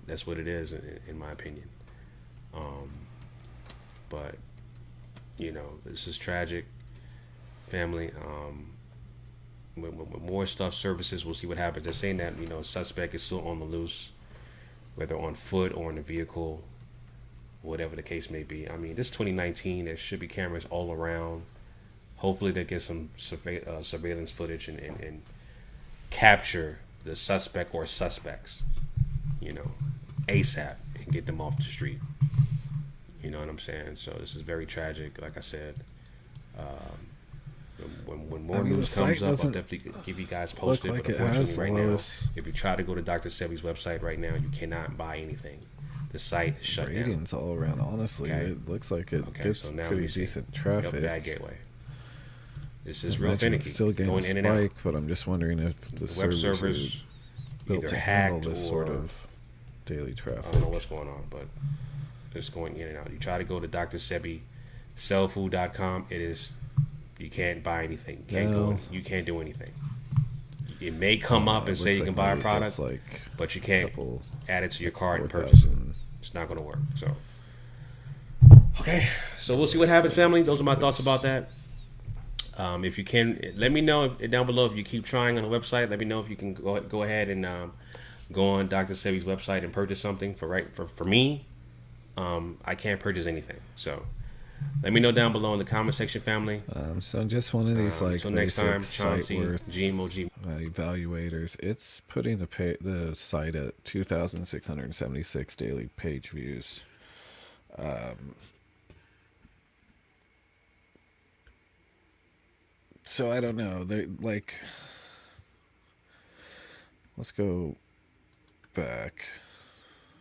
that's what it is, in my opinion. But, this is tragic, family. When more stuff surfaces, we'll see what happens. They're saying that, suspect is still on the loose, whether on foot or in a vehicle, whatever the case may be. I mean, this 2019, there should be cameras all around. Hopefully they get some surveillance footage and capture the suspect or suspects, ASAP, and get them off the street. You know what I'm saying? So this is very tragic. Like I said, when more news comes up, I'll definitely give you guys posted. But unfortunately, right now, if you try to go to Dr. Sebi's website right now, you cannot buy anything. The site is shut down. Ratings all around. Honestly, it looks like it gets so now pretty decent traffic. Yep, bad gateway. It's just real finicky. It's still getting going in and out. But I'm just wondering if the web servers either hacked this or sort of daily traffic. I don't know what's going on, but it's going in and out. You try to go to Dr. Sebi, sellfood.com. It is, you can't buy anything. You can't do anything. It may come up and say you can buy a product, but you can't add it to your cart and purchase it. It's not going to work. So, okay. So we'll see what happens, family. Those are my thoughts about that. If you can, let me know down below if you keep trying on the website. Let me know if you can go ahead and go on Dr. Sebi's website and purchase something for me. I can't purchase anything. So let me know down below in the comment section, family. So just one of these until next time, Chauncey, GMOG evaluators. It's putting the site at 2,676 daily page views. So I don't know. They let's go back.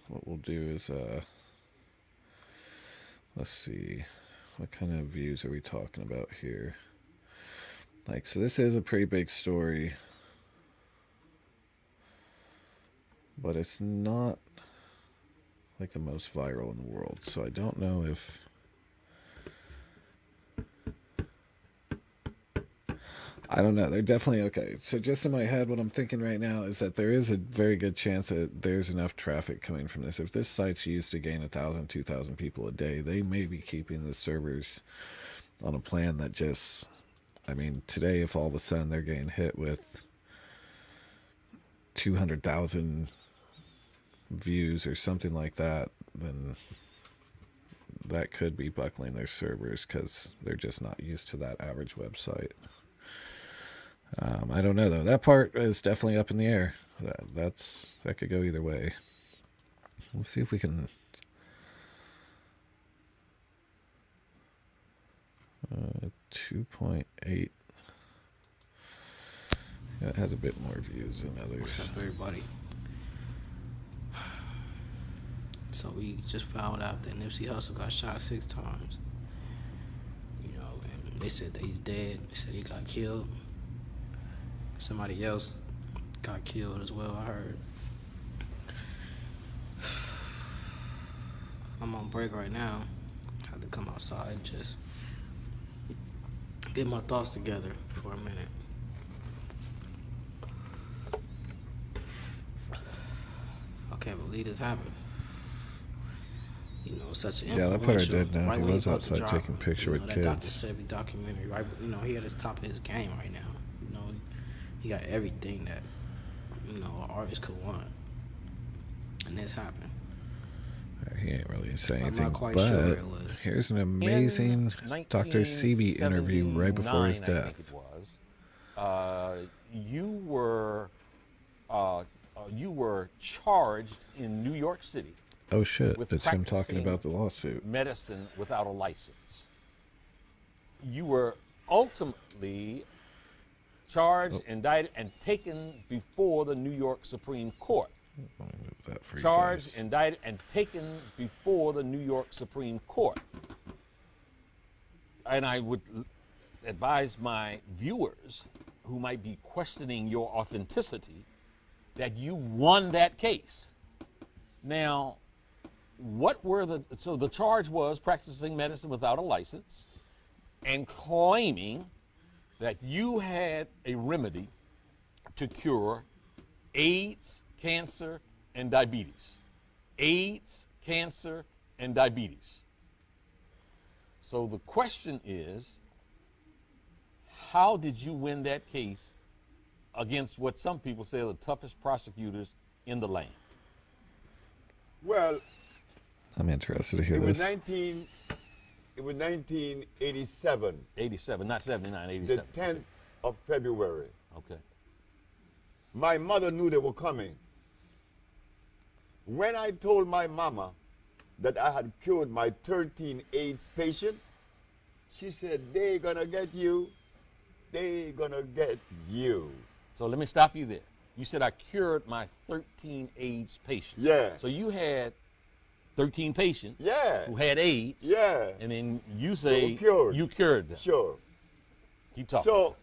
What we'll do is let's see, what kind of views are we talking about here? So this is a pretty big story, but it's not like the most viral in the world. So I don't know if I don't know. They're definitely okay. So just in my head, what I'm thinking right now is that there is a very good chance that there's enough traffic coming from this. If this site's used to gain 1,000, 2,000 people a day, they may be keeping the servers on a plan that just, I mean, today, if all of a sudden they're getting hit with 200,000 views or something like that, then that could be buckling their servers because they're just not used to that average website. I don't know though. That part is definitely up in the air. That could go either way. Let's see if we can. 2.8. Yeah, it has a bit more views than others. What's up, everybody? So we just found out that Nipsey Hussle got shot 6 times. And they said that he's dead. They said he got killed. Somebody else got killed as well, I heard. I'm on break right now. I have to come outside and just get my thoughts together for a minute. I can't believe this happened. you know, such an Yeah, that part I influential. did know. Right He when was about to outside drop, taking picture with that Dr. kids. Sebi documentary, right? You know, he at his top of his game right now. You know, he got everything that, you know, an artist could want. And this happened. He ain't really saying I'm not anything, quite but sure where it was. here's an amazing Dr. Sebi interview right before his 1979, I death. think it was. You were charged in New York City. Oh shit, with it's him talking practicing about the lawsuit. Medicine without a license. You were ultimately charged, indicted, and taken before the New York Supreme Court. That for you Charged, guys. indicted, and taken before the New York Supreme Court. And I would advise my viewers who might be questioning your authenticity that you won that case. Now, so the charge was practicing medicine without a license and claiming that you had a remedy to cure AIDS, cancer, and diabetes. AIDS, cancer, and diabetes. So the question is, how did you win that case against what some people say are the toughest prosecutors in the land? Well, I'm interested to hear it was this. 1987. 87, not 79, 87. The 10th of February. Okay. My mother knew they were coming. When I told my mama that I had cured my 13 AIDS patient, she said, "They gonna get you. They gonna get you." So let me stop you there. You said I cured my 13 AIDS patients. Yeah. So you had 13 patients Yeah. who had AIDS. Yeah. And then you say you cured them. Sure. Keep talking. So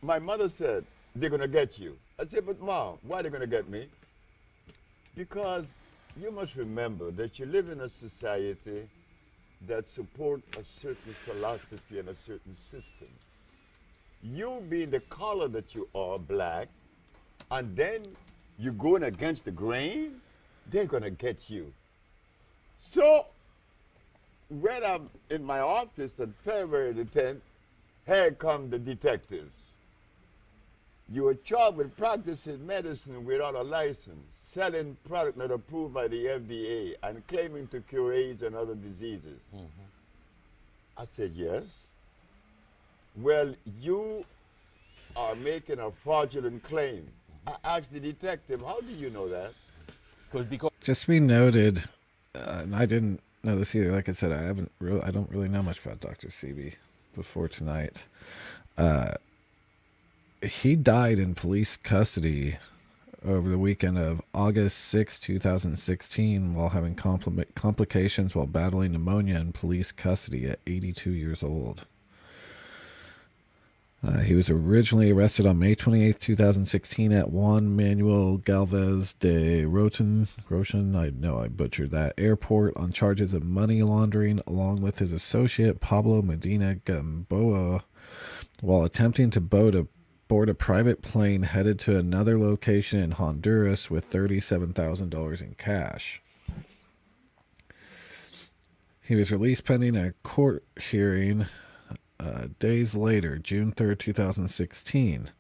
my mother said, "They're gonna get you." I said, "But Mom, why are they gonna get me?" Because you must remember that you live in a society that supports a certain philosophy and a certain system. You being the color that you are, black, and then you going against the grain, they're gonna get you. So when I'm in my office on February the 10th, here come the detectives. You are charged with practicing medicine without a license, selling product not approved by the FDA, and claiming to cure AIDS and other diseases. I said, yes. Well, you are making a fraudulent claim. I asked the detective, how do you know that? Because Just to be noted, and I didn't know this either. Like I said, I don't really know much about Dr. Sebi before tonight. He died in police custody over the weekend of August 6, 2016, while having complications while battling pneumonia in police custody at 82 years old. He was originally arrested on May 28, 2016 at Juan Manuel Galvez de Roshan, I know I butchered that, airport on charges of money laundering along with his associate Pablo Medina Gamboa while attempting to board a private plane headed to another location in Honduras with $37,000 in cash. He was released pending a court hearing days later, June 3rd, 2016,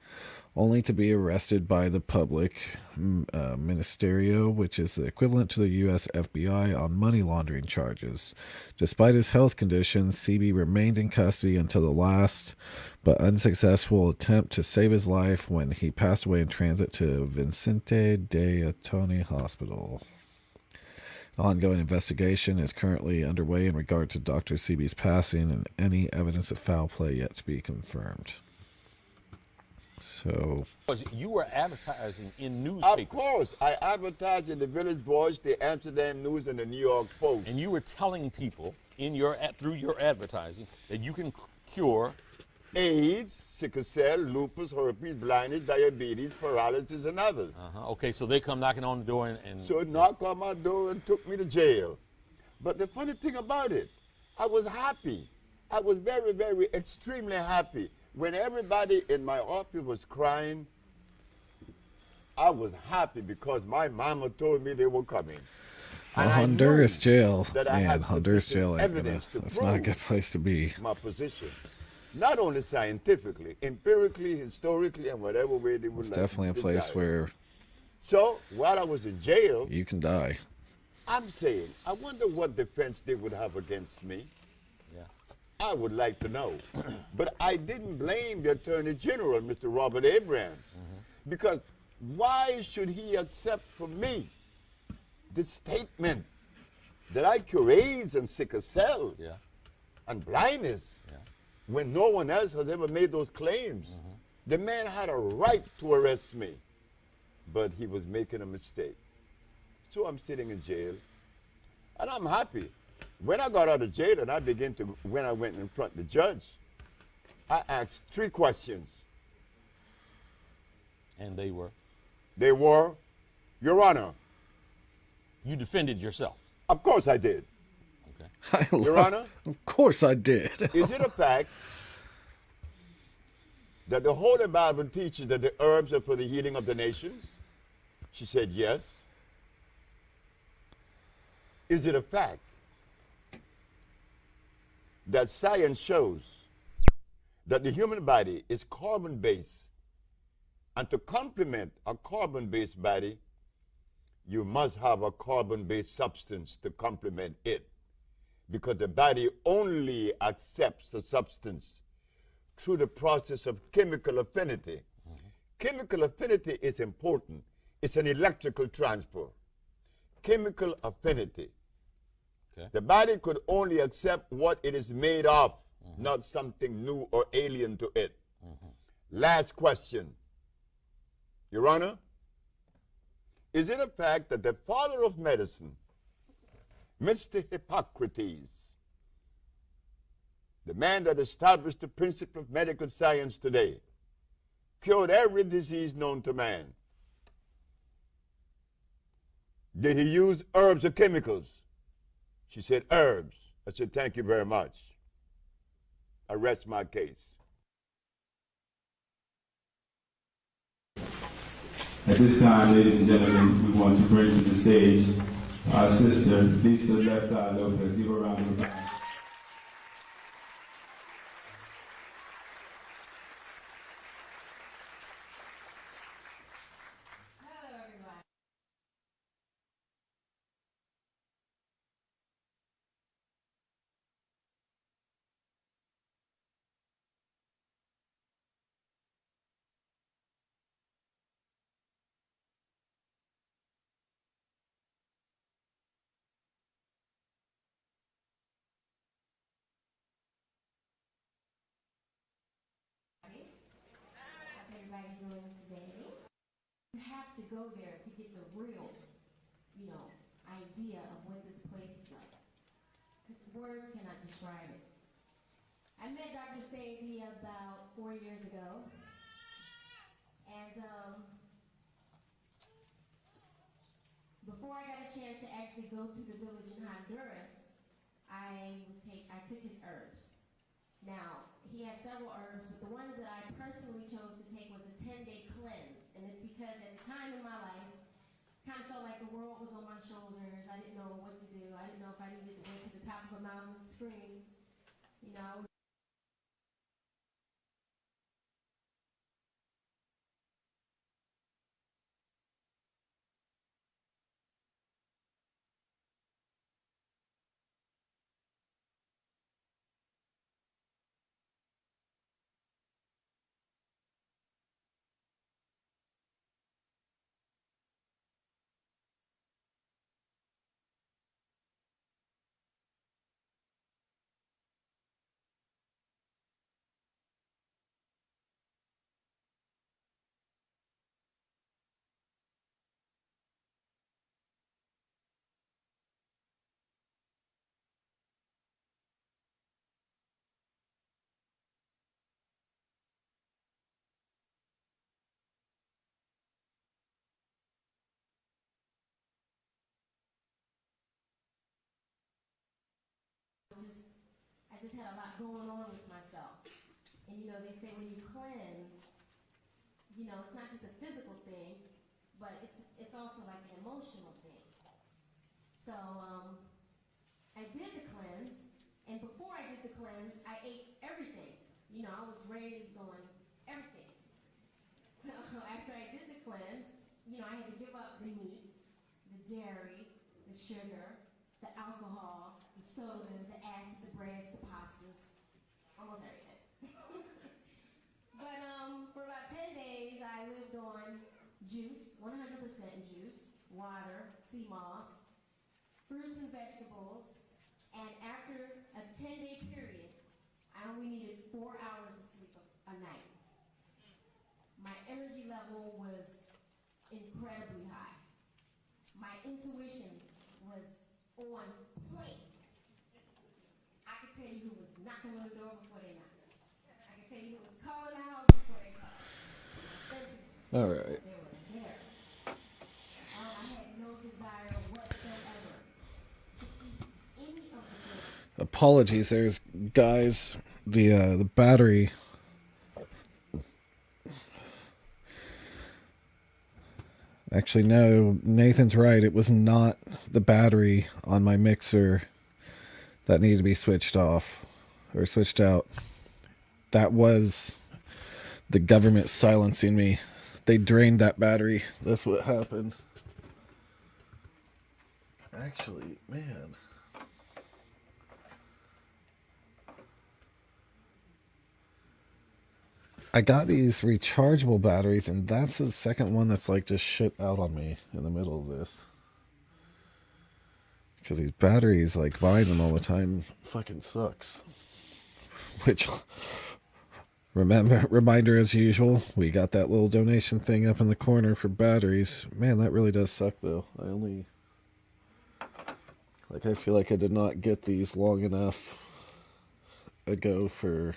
only to be arrested by the public Ministerio, which is the equivalent to the U.S. FBI, on money laundering charges. Despite his health conditions, Sebi remained in custody until the last but unsuccessful attempt to save his life when he passed away in transit to Vicente de Atoni Hospital. Ongoing investigation is currently underway in regard to Dr. Sebi's passing and any evidence of foul play yet to be confirmed. So, you were advertising in newspapers. Of course, I advertised in the Village Voice, the Amsterdam News, and the New York Post. And you were telling people through your advertising that you can cure AIDS, sickle cell, lupus, herpes, blindness, diabetes, paralysis, and others. Okay, so they come knocking on the door and... So knocked on my door and took me to jail. But the funny thing about it, I was happy. I was very, very, extremely happy. When everybody in my office was crying, I was happy because my mama told me they were coming. Well, Honduras jail, man, Honduras jail ain't gonna, that's not a good place to be. My position, not only scientifically, empirically, historically, and whatever way they would It's like. definitely a place where. So while I was in jail, you can die. I'm saying, I wonder what defense they would have against me. Yeah. I would like to know. But I didn't blame the Attorney General, Mr. Robert Abrams, because why should he accept from me the statement that I cure AIDS and sickle cell and blindness when no one else has ever made those claims? The man had a right to arrest me, but he was making a mistake. So I'm sitting in jail, and I'm happy. When I got out of jail and when I went in front of the judge, I asked 3 questions. And they were? They were, Your Honor. You defended yourself? Of course I did. Okay. Your Honor? Of course I did. Is it a fact that the Holy Bible teaches that the herbs are for the healing of the nations? She said yes. Is it a fact that science shows that the human body is carbon-based, and to complement a carbon-based body, you must have a carbon-based substance to complement it, because the body only accepts a substance through the process of chemical affinity. Chemical affinity is important. It's an electrical transfer. Chemical affinity. Okay. The body could only accept what it is made of, not something new or alien to it. Last question. Your Honor, is it a fact that the father of medicine, Mr. Hippocrates, the man that established the principle of medical science today, cured every disease known to man? Did he use herbs or chemicals? She said, herbs. I said, thank you very much. I rest my case. At this time, ladies and gentlemen, we want to bring to the stage our sister, Lisa Left Eye Lopez. Give her a round of applause. You have to go there to get the real, idea of what this place is like. Because words cannot describe it. I met Dr. Sebi about 4 years ago. And before I got a chance to actually go to the village in Honduras, I took his herbs. Now, he had several herbs, but the ones that I personally chose to take was a 10-day cleanse. And it's because at the time in my life, kind of felt like the world was on my shoulders. I didn't know what to do. I didn't know if I needed to go to the top of a mountain and scream. I just had a lot going on with myself. And they say when you cleanse, it's not just a physical thing, but it's also like an emotional thing. So I did the cleanse, and before I did the cleanse, I ate everything. You know, I was raised on everything. So after I did the cleanse, you know, I had to give up the meat, the dairy, the sugar, the alcohol, the sodas, the acid, the breads, the pastas, almost everything. But for about 10 days, I lived on juice, 100% juice, water, sea moss, fruits and vegetables, and after a 10-day period, I only needed 4 hours of sleep a night. My energy level was incredibly high. My intuition was on point. I could tell you who was knocking on the door before they knocked. I could tell you who was calling the house before they called. My senses, All right. they were there. I had no desire whatsoever to eat any of the food. Apologies, there's guys. The battery. Actually, no, Nathan's right. It was not the battery on my mixer that needed to be switched off or switched out. That was the government silencing me. They drained that battery. That's what happened. Actually, man. I got these rechargeable batteries, and that's the second one that's like just shit out on me in the middle of this. Because these batteries, like buying them all the time, fucking sucks. Which, reminder as usual, we got that little donation thing up in the corner for batteries. Man, that really does suck though. I feel like I did not get these long enough ago for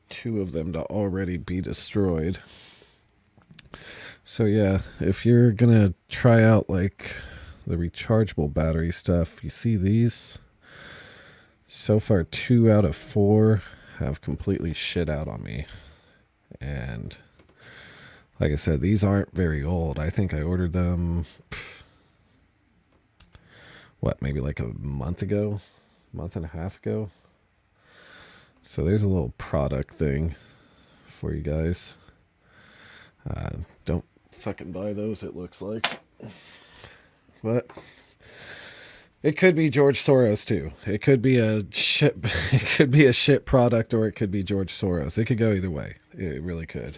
2 of them to already be destroyed. So yeah, if you're gonna try out like the rechargeable battery stuff, you see these, so far 2 out of 4 have completely shit out on me. And like I said, these aren't very old. I think I ordered them maybe like a month and a half ago. So there's a little product thing for you guys. Don't fucking buy those, it looks like. But it could be George Soros too. It could be a shit product, or it could be George Soros. It could go either way. It really could.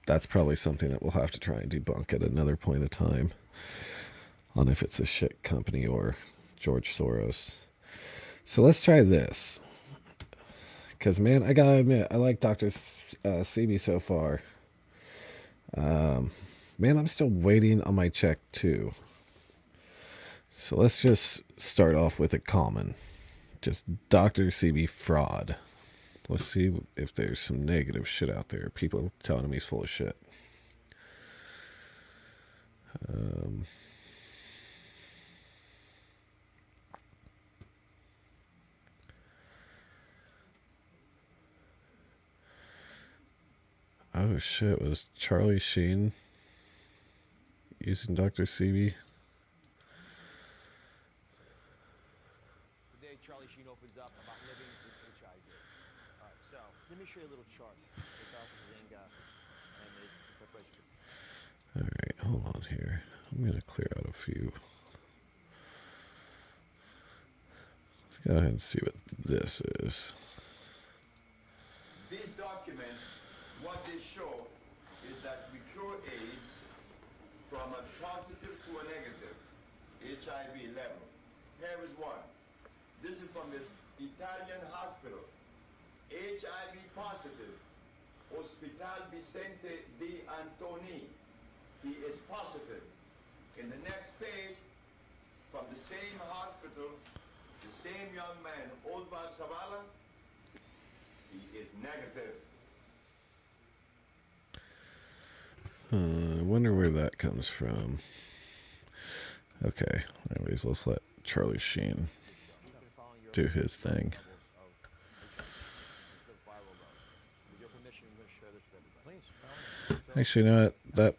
That's probably something that we'll have to try and debunk at another point of time, on if it's a shit company or George Soros. So let's try this. Because, man, I gotta admit, I like Dr. Sebi so far. Man, I'm still waiting on my check, too. So let's just start off with a common. Just Dr. Sebi fraud. Let's see if there's some negative shit out there. People telling him he's full of shit. Oh shit, was Charlie Sheen using Dr. Sebi? Today, Charlie Sheen opens up about living with HIV. All right, so let me show you a little chart. Alright, hold on here. I'm going to clear out a few. Let's go ahead and see what this is. These documents, what they show is that we cure AIDS from a positive to a negative HIV level. Here is one. This is from the Italian hospital. HIV positive, Hospital Vicente di Antoni. He is positive. In the next page, from the same hospital, the same young man, Osval Zavala, he is negative. I wonder where that comes from. Okay, anyways, let's let Charlie Sheen do his thing. Actually, you know what?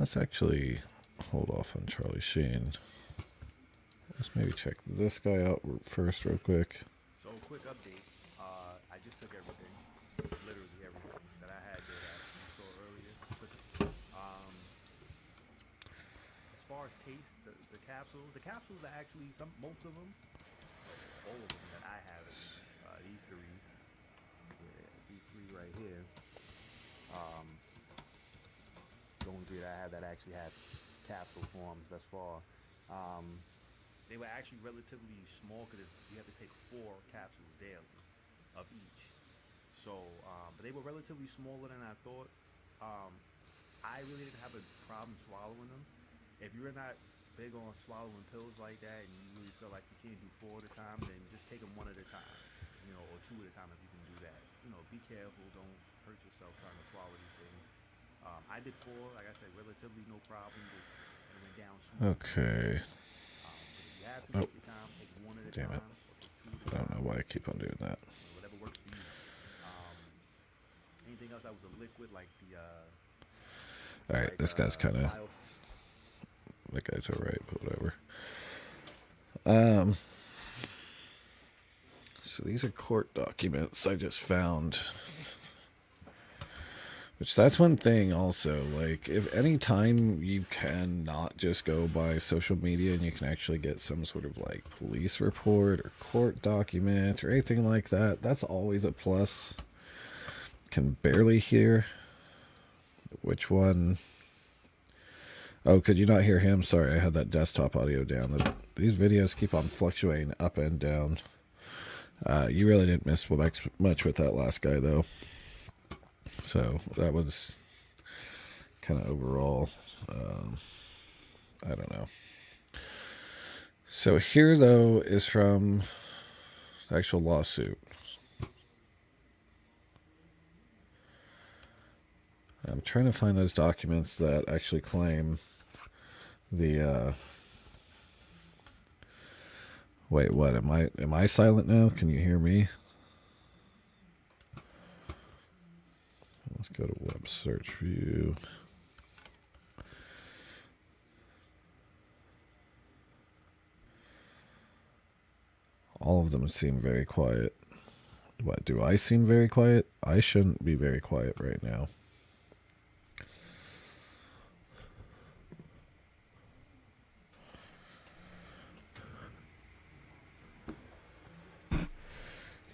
Let's actually hold off on Charlie Sheen. Let's maybe check this guy out first real quick. So, quick update. I just took everything, literally everything that I had there that you saw earlier. As far as taste, the capsules are actually most of them, all of them that I have, these three right here. The only three that I have that actually have capsule forms thus far. They were actually relatively small because you have to take 4 capsules daily of each. So, but they were relatively smaller than I thought. I really didn't have a problem swallowing them. If you're not big on swallowing pills like that and you really feel like you can't do 4 at a time, then just take them 1 at a time, or 2 at a time if you can do that. Be careful. Don't hurt yourself trying to swallow these things. I did 4, like I said, relatively no problem. Just went down smooth. Okay. You have to take your time, take 1 at a Damn time. it. I don't know why I keep on doing that. Whatever works for you. Anything else that was a liquid, like the. Alright, this guy's kind of. That guy's alright, but whatever. So these are court documents I just found. Which that's one thing also, like, if any time you can not just go by social media and you can actually get some sort of, like, police report or court document or anything like that, that's always a plus. Can barely hear. Which one? Oh, could you not hear him? Sorry, I had that desktop audio down. These videos keep on fluctuating up and down. You really didn't miss much with that last guy, though. So that was kind of overall, I don't know. So here, though, is from the actual lawsuit. I'm trying to find those documents that actually claim the, wait, what, am I silent now? Can you hear me? Let's go to web search view. All of them seem very quiet. What, do I seem very quiet? I shouldn't be very quiet right now.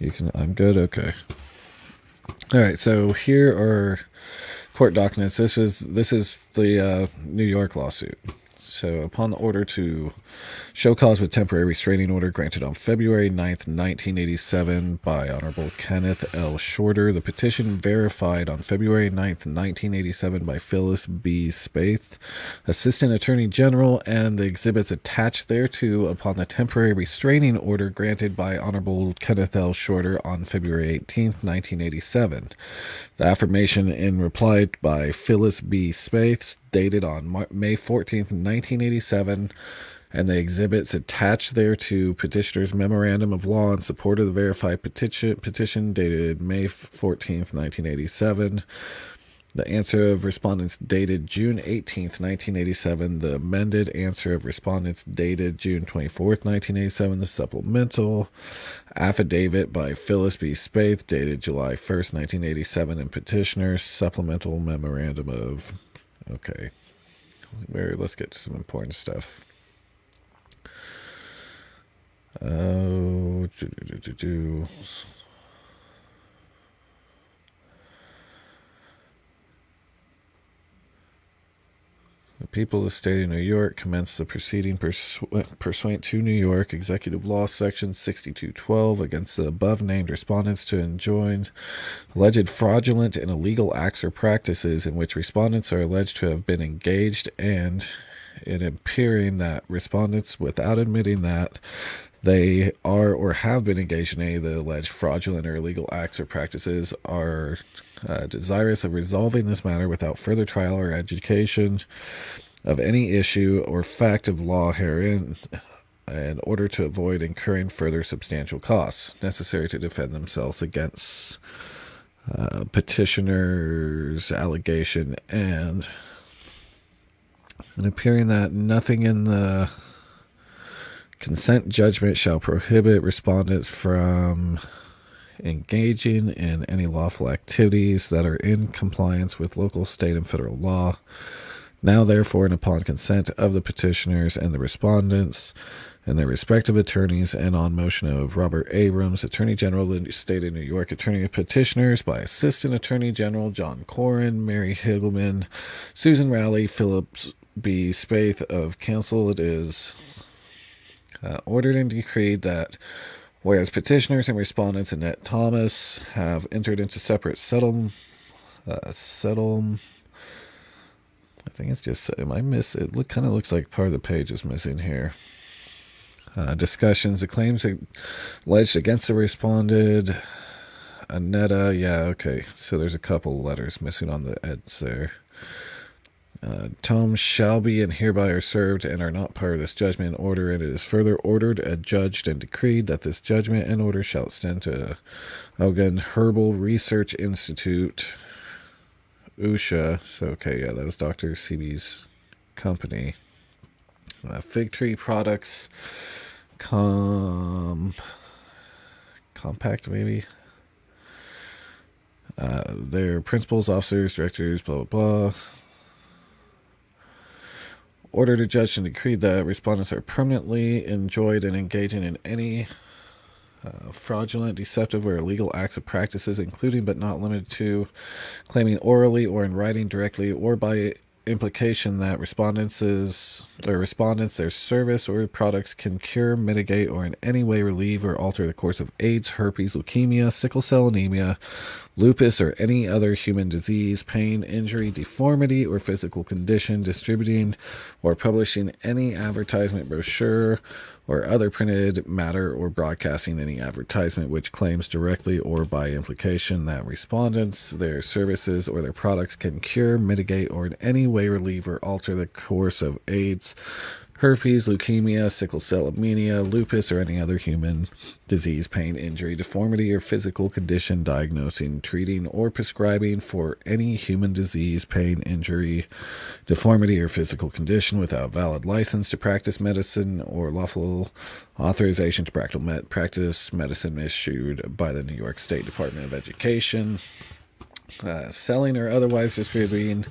You can, I'm good? Okay. All right, so here are court documents. This is the New York lawsuit. So upon the order to show cause with temporary restraining order granted on February 9th, 1987 by Honorable Kenneth L. Shorter, the petition verified on February 9th, 1987 by Phyllis B. Spaeth, Assistant Attorney General, and the exhibits attached thereto upon the temporary restraining order granted by Honorable Kenneth L. Shorter on February 18th, 1987. The affirmation in reply by Phyllis B. Spaeth dated on May 14th, 1987, and the exhibits attached thereto petitioner's memorandum of law in support of the verified petition dated May 14th, 1987. The answer of respondents dated June 18th, 1987. The amended answer of respondents dated June 24th, 1987. The supplemental affidavit by Phyllis B. Spaeth dated July 1st, 1987. And petitioner's supplemental memorandum of... Okay. Let's get to some important stuff. The people of the state of New York commenced the proceeding pursuant to New York Executive Law Section 6212 against the above-named respondents to enjoin alleged fraudulent and illegal acts or practices in which respondents are alleged to have been engaged, and in appearing that respondents, without admitting that they are or have been engaged in any of the alleged fraudulent or illegal acts or practices, are desirous of resolving this matter without further trial or adjudication of any issue or fact of law herein, in order to avoid incurring further substantial costs necessary to defend themselves against petitioner's allegation and and appearing that nothing in the consent judgment shall prohibit respondents from engaging in any lawful activities that are in compliance with local, state, and federal law. Now, therefore, and upon consent of the petitioners and the respondents and their respective attorneys, and on motion of Robert Abrams, Attorney General of the State of New York, attorney of petitioners by Assistant Attorney General John Corrin, Mary Higgleman, Susan Rowley, Phillips B. Spaeth of counsel, it is ordered and decreed that whereas petitioners and respondents Annette Thomas have entered into separate I think it's just, it kind of looks like part of the page is missing here. Discussions, the claims alleged against the responded, Annetta, yeah, okay. So there's a couple letters missing on the eds there. Tomes shall be and hereby are served and are not part of this judgment and order, and it is further ordered, adjudged, and decreed that this judgment and order shall extend to Ogun Herbal Research Institute, Usha, so okay, yeah, that was Dr. Sebi's company. Fig Tree Products, Compact, maybe. Their principals, officers, directors, blah, blah, blah. Ordered, adjudged, and decreed that respondents are permanently enjoined and engaging in any fraudulent, deceptive, or illegal acts of practices, including but not limited to claiming orally or in writing directly or by implication that respondents, their service or products can cure, mitigate, or in any way relieve or alter the course of AIDS, herpes, leukemia, sickle cell anemia, lupus, or any other human disease, pain, injury, deformity, or physical condition, distributing or publishing any advertisement, brochure, or other printed matter, or broadcasting any advertisement which claims directly or by implication that respondents, their services, or their products can cure, mitigate, or in any way relieve or alter the course of AIDS, herpes, leukemia, sickle cell anemia, lupus, or any other human disease, pain, injury, deformity, or physical condition, diagnosing, treating, or prescribing for any human disease, pain, injury, deformity, or physical condition without valid license to practice medicine or lawful authorization to practice medicine issued by the New York State Department of Education. Selling or otherwise distributing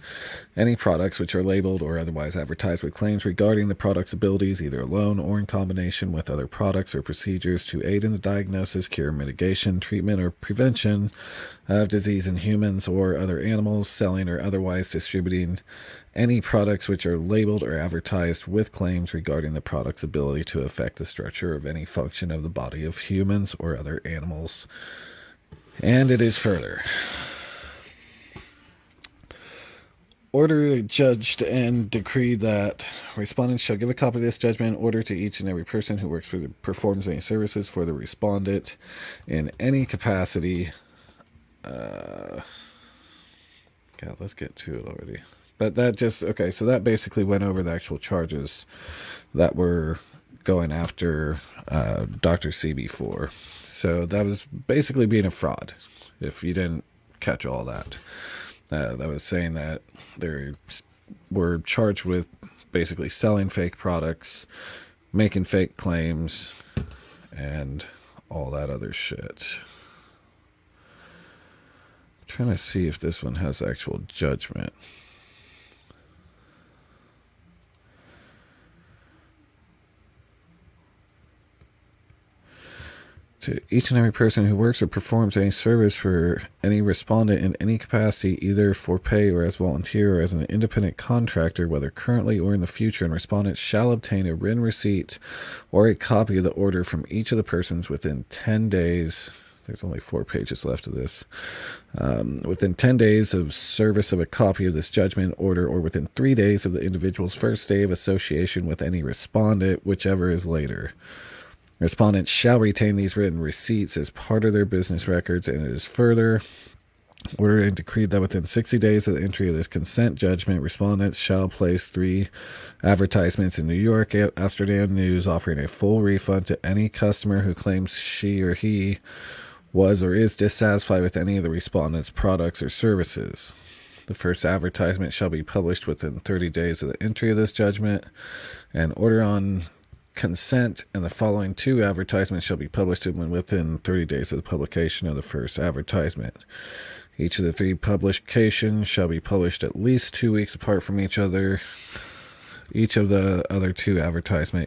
any products which are labeled or otherwise advertised with claims regarding the product's abilities, either alone or in combination with other products or procedures, to aid in the diagnosis, cure, mitigation, treatment, or prevention of disease in humans or other animals. Selling or otherwise distributing any products which are labeled or advertised with claims regarding the product's ability to affect the structure of any function of the body of humans or other animals. And it is further ordered, judged, and decreed that respondents shall give a copy of this judgment and order to each and every person who performs any services for the respondent in any capacity. God, let's get to it already. But that just, okay, so that basically went over the actual charges that were going after Dr. Sebi for. So that was basically being a fraud, if you didn't catch all that. That was saying that they were charged with basically selling fake products, making fake claims, and all that other shit. I'm trying to see if this one has actual judgment. To each and every person who works or performs any service for any respondent in any capacity, either for pay or as volunteer or as an independent contractor, whether currently or in the future, and respondents shall obtain a written receipt or a copy of the order from each of the persons within 10 days. There's only 4 pages left of this. Within 10 days of service of a copy of this judgment order, or within 3 days of the individual's first day of association with any respondent, whichever is later. Respondents shall retain these written receipts as part of their business records, and it is further ordered and decreed that within 60 days of the entry of this consent judgment, respondents shall place 3 advertisements in New York Amsterdam News offering a full refund to any customer who claims she or he was or is dissatisfied with any of the respondent's products or services. The first advertisement shall be published within 30 days of the entry of this judgment and order on consent, and the following 2 advertisements shall be published within 30 days of the publication of the first advertisement. Each of the 3 publications shall be published at least 2 weeks apart from each other. Each of the other 2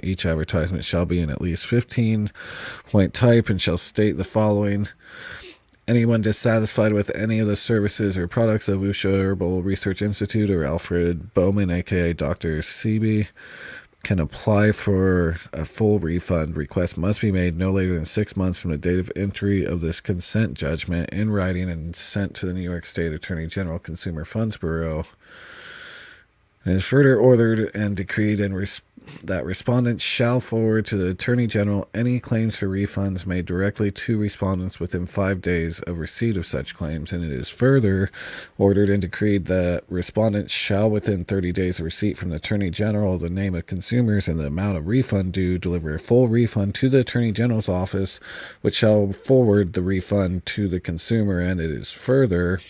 each advertisement shall be in at least 15-point type and shall state the following. Anyone dissatisfied with any of the services or products of Usha Herbal Research Institute or Alfred Bowman, aka Dr. Sebi, can apply for a full refund. Request must be made no later than 6 months from the date of entry of this consent judgment in writing and sent to the New York State Attorney General Consumer Funds Bureau. It is further ordered and decreed that respondents shall forward to the Attorney General any claims for refunds made directly to respondents within 5 days of receipt of such claims. And it is further ordered and decreed that respondents shall, within 30 days of receipt from the Attorney General, the name of consumers and the amount of refund due, deliver a full refund to the Attorney General's office, which shall forward the refund to the consumer. And it is further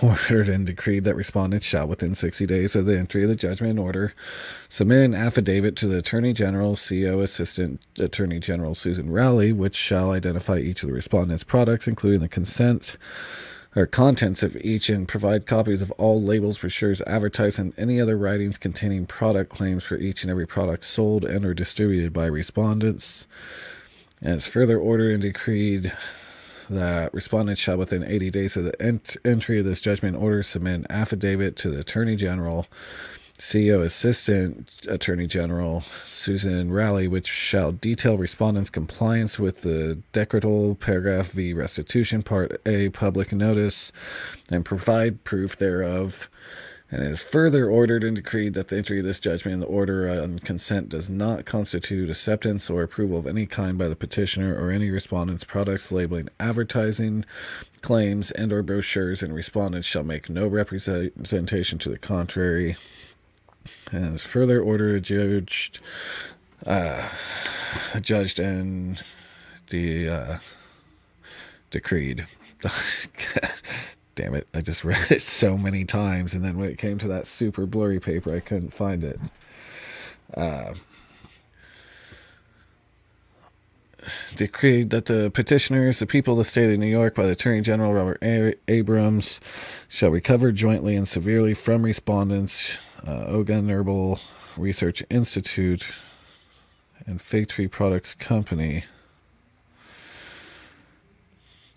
ordered and decreed that respondents shall, within 60 days of the entry of the judgment order, submit an affidavit to the Attorney General, CO Assistant Attorney General Susan Rowley, which shall identify each of the respondents' products, including the contents of each, and provide copies of all labels, brochures, advertisements, and any other writings containing product claims for each and every product sold and or distributed by respondents. And it's further ordered and decreed that respondents shall, within 80 days of the entry of this judgment order, submit an affidavit to the Attorney General, CO Assistant Attorney General Susan Rowley, which shall detail respondents' compliance with the decretal paragraph V restitution part A public notice and provide proof thereof. And it is further ordered and decreed that the entry of this judgment in the order on consent does not constitute acceptance or approval of any kind by the petitioner or any respondent's products, labeling, advertising, claims, and or brochures, and respondents shall make no representation to the contrary. And it is further ordered, judged and decreed. Damn it, I just read it so many times, and then when it came to that super blurry paper, I couldn't find it. Decreed that the petitioners, the people of the state of New York, by the Attorney General Robert Abrams, shall recover jointly and severely from respondents, Ogun Herbal Research Institute and Fig Tree Products Company,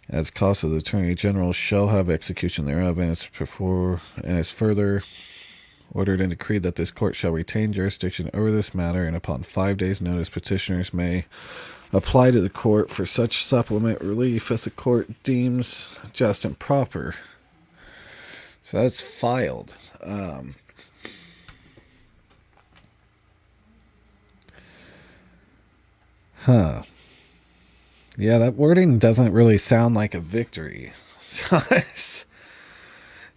as cost of the Attorney General shall have execution thereof, and is further ordered and decreed that this court shall retain jurisdiction over this matter, and upon 5 days' notice, petitioners may apply to the court for such supplement relief as the court deems just and proper. So that's filed. Yeah, that wording doesn't really sound like a victory.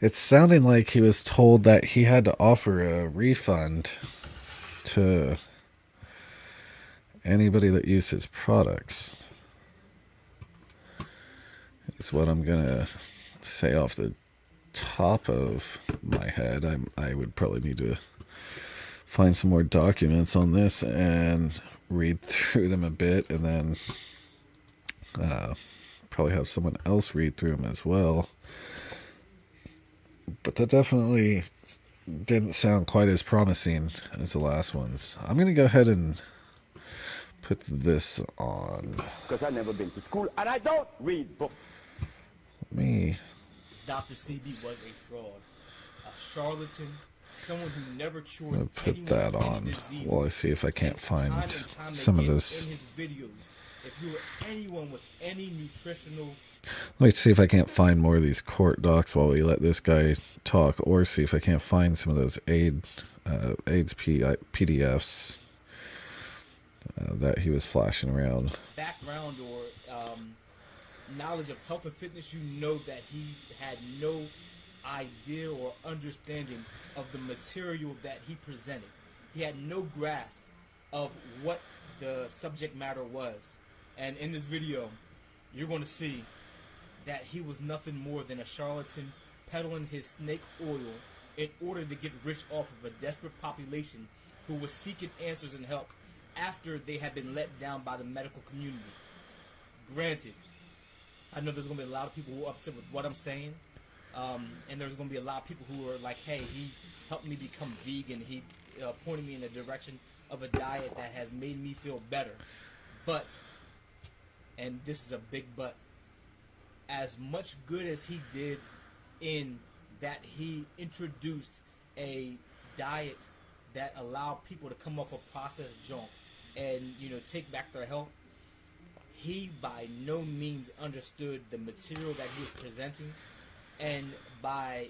It's sounding like he was told that he had to offer a refund to anybody that used his products. Is what I'm going to say off the top of my head. I would probably need to find some more documents on this and read through them a bit, and then probably have someone else read through them as well. But that definitely didn't sound quite as promising as the last ones. I'm going to go ahead and put this on. Because I've never been to school and I don't read books. Dr. Sebi was a fraud, a charlatan, someone who never cured I'll put that on while I see if I can't find some of this. In his videos, if you were anyone with any nutritional... Let me see if I can't find more of these court docs while we let this guy talk, or see if I can't find some of those AIDS PDFs that he was flashing around. Background or knowledge of health and fitness, you know that he had no idea or understanding of the material that he presented. He had no grasp of what the subject matter was. And in this video, you're going to see that he was nothing more than a charlatan peddling his snake oil in order to get rich off of a desperate population who was seeking answers and help after they had been let down by the medical community. Granted, I know there's going to be a lot of people who are upset with what I'm saying, and there's going to be a lot of people who are like, hey, he helped me become vegan. He pointed me in the direction of a diet that has made me feel better. But, and this is a big but, as much good as he did in that he introduced a diet that allowed people to come off of processed junk and, you know, take back their health, he by no means understood the material that he was presenting, and by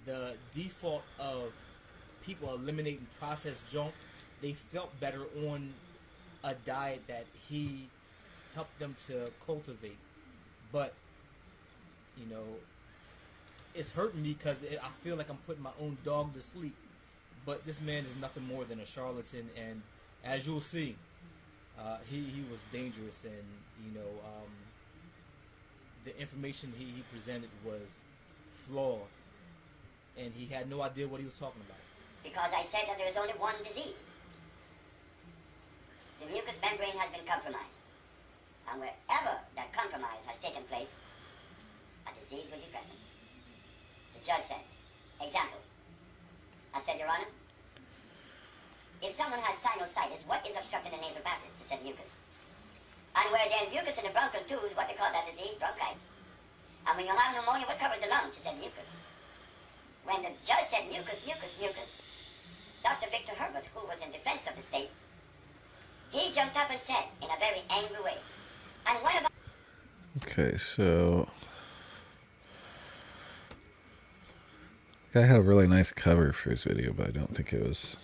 the default of people eliminating processed junk, they felt better on a diet that he helped them to cultivate. But, you know, it's hurting me because I feel like I'm putting my own dog to sleep. But this man is nothing more than a charlatan, and as you'll see, he was dangerous, and, you know, the information he presented was flawed, and he had no idea what he was talking about. Because I said that there is only one disease. The mucous membrane has been compromised. And wherever that compromise has taken place, a disease will be present. The judge said, example, I said, Your Honor, if someone has sinusitis, what is obstructing the nasal passage? She said, mucus. And where there's mucus in the bronchial tubes, what they call that disease? Bronchitis. And when you have pneumonia, what covers the lungs? She said, mucus. When the judge said mucus, mucus, mucus, Dr. Victor Herbert, who was in defense of the state, he jumped up and said, in a very angry way, and what about... Okay, so... the guy had a really nice cover for his video, but I don't think it was...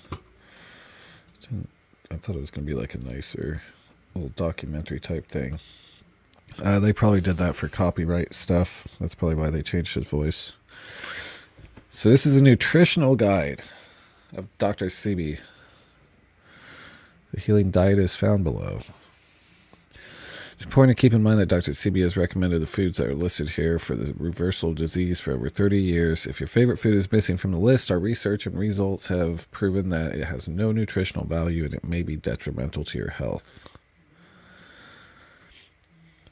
I thought it was going to be like a nicer little documentary type thing. They probably did that for copyright stuff. That's probably why they changed his voice. So this is a nutritional guide of Dr. Sebi. The healing diet is found below. It's important to keep in mind that Dr. Sebi has recommended the foods that are listed here for the reversal of disease for over 30 years. If your favorite food is missing from the list, our research and results have proven that it has no nutritional value and it may be detrimental to your health.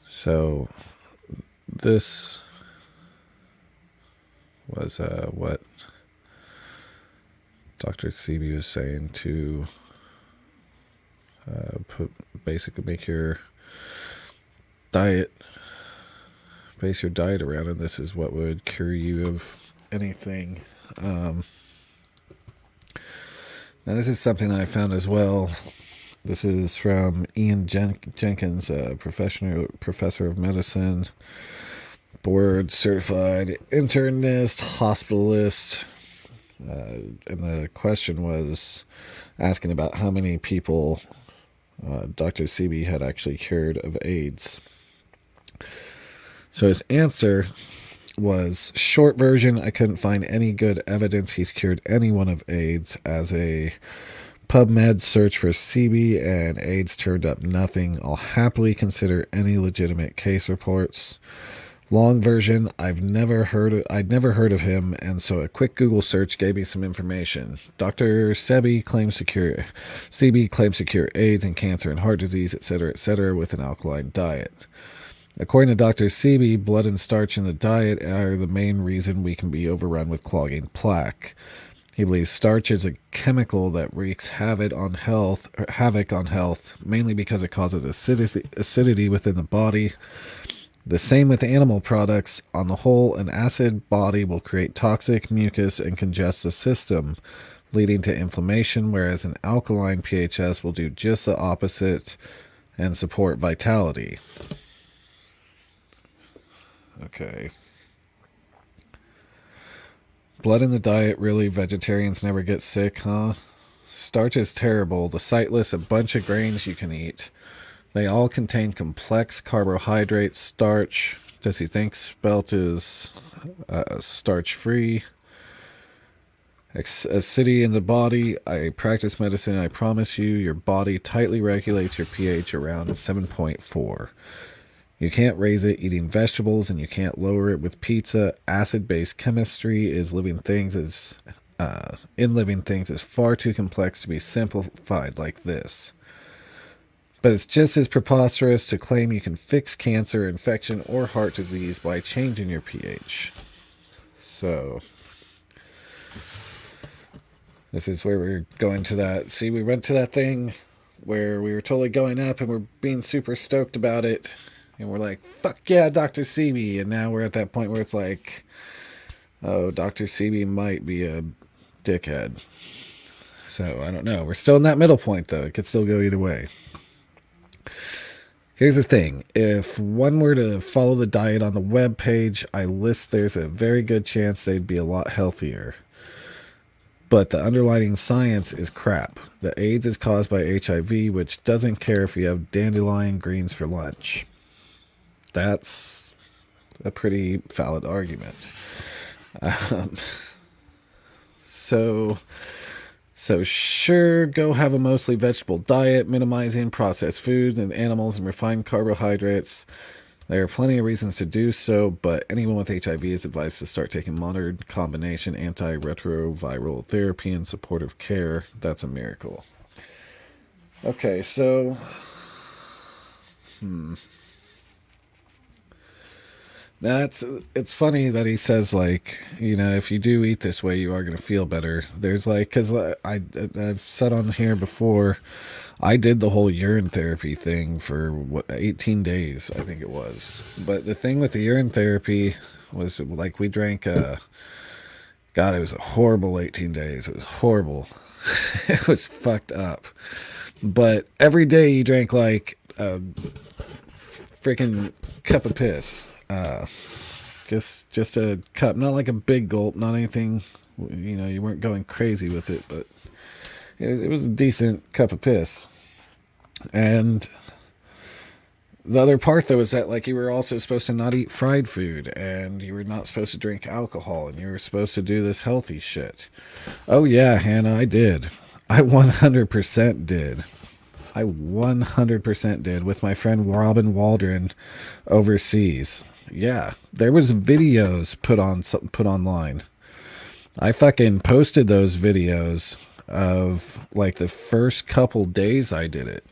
So, this was what Dr. Sebi was saying to basically make your base your diet around, and this is what would cure you of anything. Now this is something I found as well. This is from Ian Jenkins, professor of medicine, board certified internist, hospitalist, and the question was asking about how many people Dr. Sebi had actually cured of AIDS. So his answer was, short version, I couldn't find any good evidence he's cured anyone of AIDS. As a PubMed search for Sebi and AIDS turned up nothing. I'll happily consider any legitimate case reports. Long version, I'd never heard of him, and so a quick Google search gave me some information. Dr. Sebi claims to cure AIDS and cancer and heart disease, etc., with an alkaline diet. According to Dr. Sebi, blood and starch in the diet are the main reason we can be overrun with clogging plaque. He believes starch is a chemical that wreaks havoc on health, mainly because it causes acidity within the body. The same with animal products. On the whole, an acid body will create toxic mucus and congest the system, leading to inflammation, whereas an alkaline pHs will do just the opposite and support vitality. Okay. Blood in the diet, really? Vegetarians never get sick, huh? Starch is terrible. The site lists a bunch of grains you can eat. They all contain complex carbohydrates. Starch, does he think spelt is starch-free? Acidity in the body. I practice medicine. I promise you, your body tightly regulates your pH around 7.4. You can't raise it eating vegetables, and you can't lower it with pizza. Acid-based chemistry in living things is far too complex to be simplified like this. But it's just as preposterous to claim you can fix cancer, infection, or heart disease by changing your pH. So, this is where we're going to that. See, we went to that thing where we were totally going up and we're being super stoked about it. And we're like, fuck yeah, Dr. Sebi. And now we're at that point where it's like, oh, Dr. Sebi might be a dickhead. So, I don't know. We're still in that middle point, though. It could still go either way. Here's the thing. If one were to follow the diet on the web page I list, there's a very good chance they'd be a lot healthier. But the underlying science is crap. The AIDS is caused by HIV, which doesn't care if you have dandelion greens for lunch. That's a pretty valid argument. So sure, go have a mostly vegetable diet, minimizing processed foods and animals and refined carbohydrates. There are plenty of reasons to do so, but anyone with HIV is advised to start taking modern combination antiretroviral therapy and supportive care. That's a miracle. Okay, so... It's funny that he says, like, you know, if you do eat this way, you are going to feel better. There's like, because I've said on here before, I did the whole urine therapy thing for 18 days, I think it was. But the thing with the urine therapy was, like, we drank, God, it was a horrible 18 days. It was horrible. It was fucked up. But every day you drank, like, a freaking cup of piss. Just a cup, not like a big gulp, not anything, you know, you weren't going crazy with it, but it was a decent cup of piss. And the other part, though, is that, like, you were also supposed to not eat fried food, and you were not supposed to drink alcohol, and you were supposed to do this healthy shit. Oh yeah, Hannah, I did. I 100% did. I 100% did, with my friend Robin Waldron overseas. Yeah, there was videos put online. I fucking posted those videos of, like, the first couple days I did it.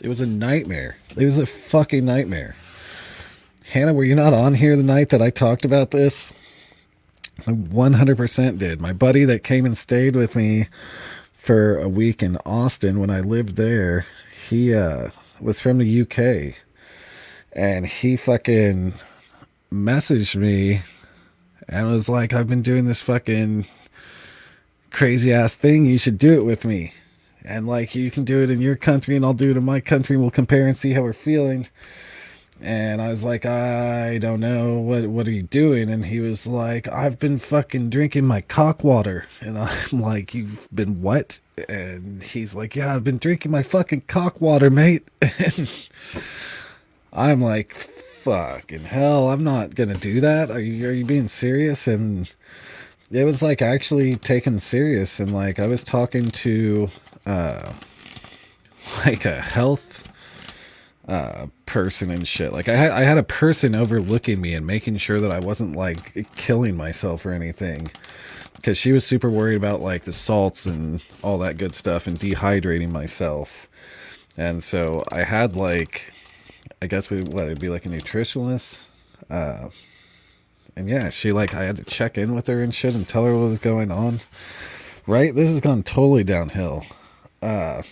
It was a nightmare. It was a fucking nightmare. Hannah, were you not on here the night that I talked about this? I 100% did. My buddy that came and stayed with me for a week in Austin when I lived there, he was from the UK. And he fucking messaged me and was like, I've been doing this fucking crazy ass thing. You should do it with me. And, like, you can do it in your country and I'll do it in my country. We'll compare and see how we're feeling. And I was like, I don't know. What are you doing? And he was like, I've been fucking drinking my cock water. And I'm like, you've been what? And he's like, yeah, I've been drinking my fucking cock water, mate. And I'm like, fucking hell, I'm not gonna do that. Are you being serious? And it was, like, actually taken serious. And, like, I was talking to like a health person and shit. Like, I had a person overlooking me and making sure that I wasn't, like, killing myself or anything, because she was super worried about, like, the salts and all that good stuff and dehydrating myself. And so I had, like, I guess it'd be like a nutritionist. And yeah, she, like, I had to check in with her and shit and tell her what was going on. Right? This has gone totally downhill. And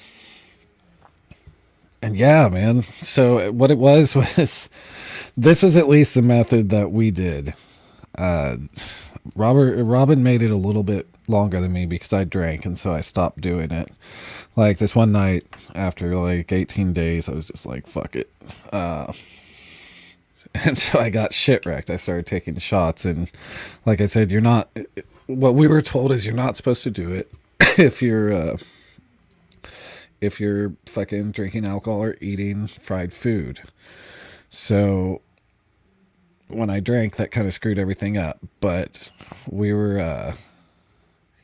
yeah, man. So what it was this was at least the method that we did. Robin made it a little bit longer than me because I drank, and so I stopped doing it. Like, this one night after, like, 18 days, I was just like, fuck it. And so I got shit wrecked. I started taking shots, and like I said, what we were told is you're not supposed to do it if you're fucking drinking alcohol or eating fried food. So when I drank, that kind of screwed everything up. But we were,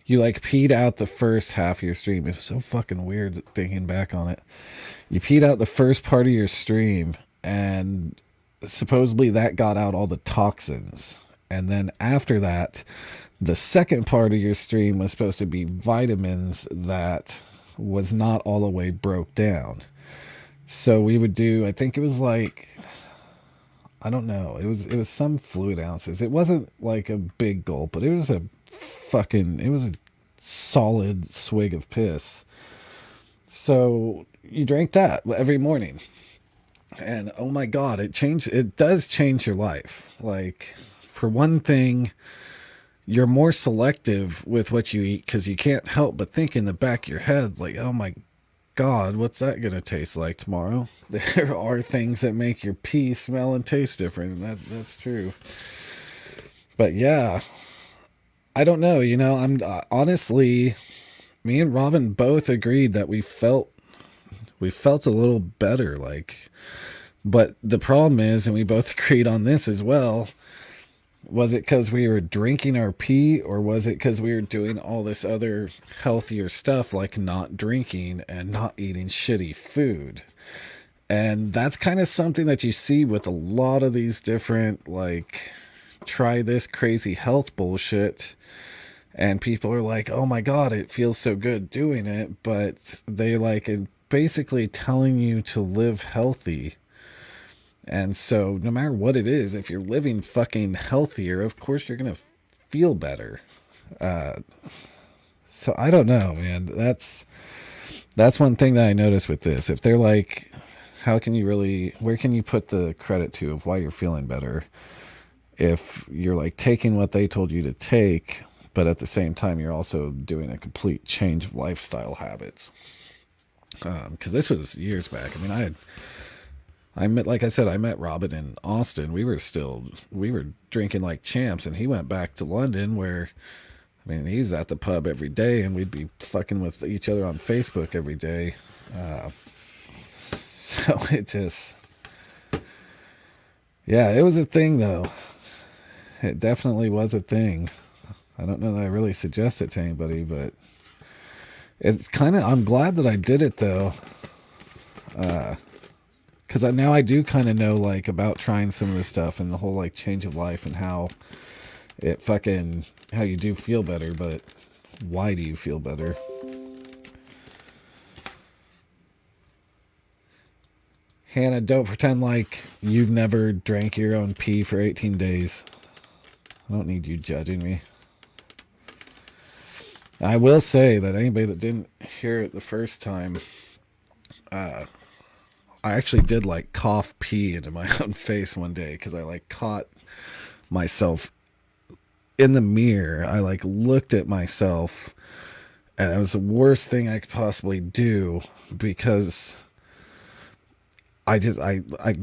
you, like, peed out the first half of your stream. It was so fucking weird thinking back on it. You peed out the first part of your stream, and supposedly that got out all the toxins. And then after that, the second part of your stream was supposed to be vitamins that was not all the way broke down. So we would do, I think it was like, I don't know, it was some fluid ounces. It wasn't like a big gulp, but it was a solid swig of piss. So you drank that every morning. And oh my God, it does change your life. Like, for one thing, you're more selective with what you eat because you can't help but think in the back of your head, like, oh my God, what's that going to taste like tomorrow? There are things that make your pee smell and taste different, and that's true. But yeah, I don't know. I'm honestly, me and Robin both agreed that we felt a little better, like, but the problem is, and we both agreed on this as well, was it because we were drinking our pee, or was it because we were doing all this other healthier stuff, like not drinking and not eating shitty food? And that's kind of something that you see with a lot of these different, like, try this crazy health bullshit. And people are like, oh my God, it feels so good doing it. But they like basically telling you to live healthy. And so no matter what it is, if you're living fucking healthier, of course you're going to feel better. So I don't know, man. That's one thing that I noticed with this. If they're like, where can you put the credit to of why you're feeling better? If you're like taking what they told you to take, but at the same time, you're also doing a complete change of lifestyle habits. Because this was years back. I mean, I met Robin in Austin. We were drinking like champs, and he went back to London where, I mean, he's at the pub every day, and we'd be fucking with each other on Facebook every day. So it was a thing though. It definitely was a thing. I don't know that I really suggest it to anybody, but it's I'm glad that I did it though. Because now I do kind of know, like, about trying some of this stuff and the whole, like, change of life and how you do feel better, but why do you feel better? Hannah, don't pretend like you've never drank your own pee for 18 days. I don't need you judging me. I will say that anybody that didn't hear it the first time, I actually did like cough pee into my own face one day because I like caught myself in the mirror. I like looked at myself, and it was the worst thing I could possibly do because I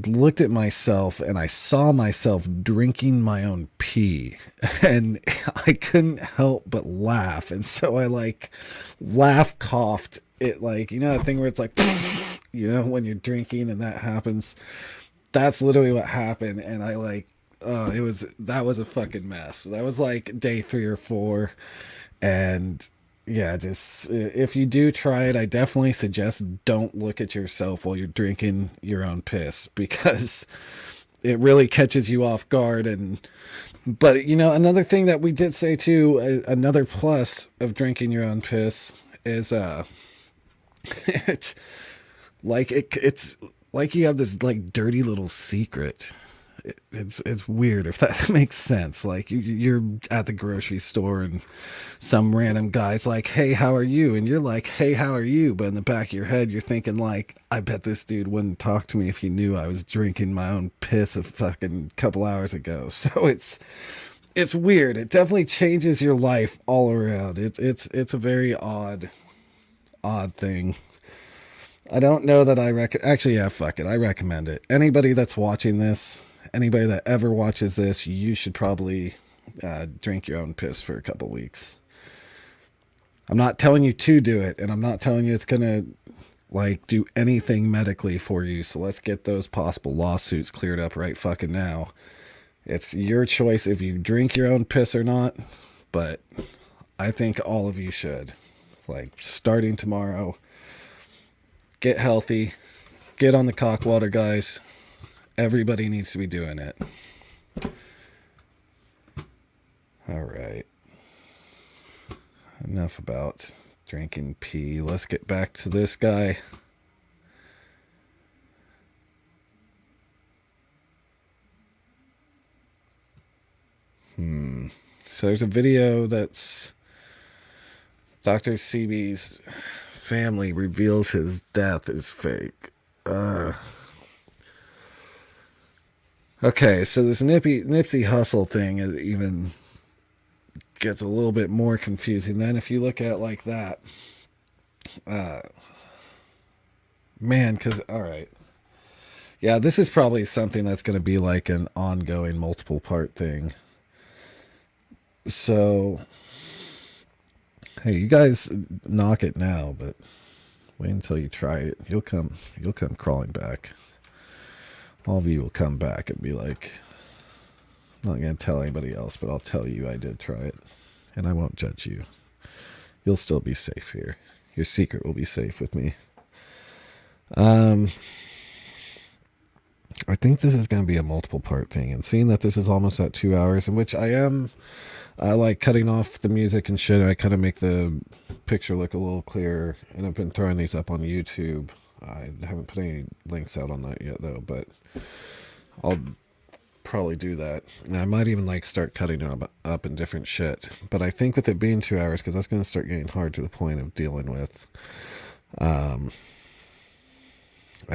looked at myself and I saw myself drinking my own pee, and I couldn't help but laugh. And so I like coughed it, like, you know, that thing where it's like, you know, when you're drinking and that happens. That's literally what happened. And I like, that was a fucking mess. That was like day 3 or 4. And yeah, just if you do try it, I definitely suggest don't look at yourself while you're drinking your own piss, because it really catches you off guard. But you know, another thing that we did say too, another plus of drinking your own piss is it's like you have this like dirty little secret. It's weird, if that makes sense. Like you're at the grocery store and some random guy's like, hey, how are you? And you're like, hey, how are you? But in the back of your head, you're thinking like, I bet this dude wouldn't talk to me if he knew I was drinking my own piss a fucking couple hours ago. So it's weird. It definitely changes your life all around. It's a very odd thing. I don't know that actually, yeah, fuck it. I recommend it. Anybody that's watching this, anybody that ever watches this, you should probably drink your own piss for a couple weeks. I'm not telling you to do it, and I'm not telling you it's gonna like do anything medically for you. So let's get those possible lawsuits cleared up right fucking now. It's your choice if you drink your own piss or not, but I think all of you should. Like, starting tomorrow, get healthy, get on the cockwater, guys, Everybody needs to be doing it. All right. Enough about drinking pee. Let's get back to this guy. So there's a video that's Dr. Sebi's family reveals his death is fake. Okay, so this Nipsey Hussle thing is even gets a little bit more confusing. Then if you look at it like that, man, because, all right. Yeah, this is probably something that's going to be like an ongoing multiple part thing. So, hey, you guys knock it now, but wait until you try it. You'll come crawling back. All of you will come back and be like, I'm not going to tell anybody else, but I'll tell you I did try it. And I won't judge you. You'll still be safe here. Your secret will be safe with me. I think this is going to be a multiple part thing. And seeing that this is almost at 2 hours, in which I like cutting off the music and shit. I kind of make the picture look a little clearer. And I've been throwing these up on YouTube. I haven't put any links out on that yet, though. But I'll probably do that. And I might even like start cutting them up in different shit. But I think with it being 2 hours, because that's going to start getting hard to the point of dealing with. I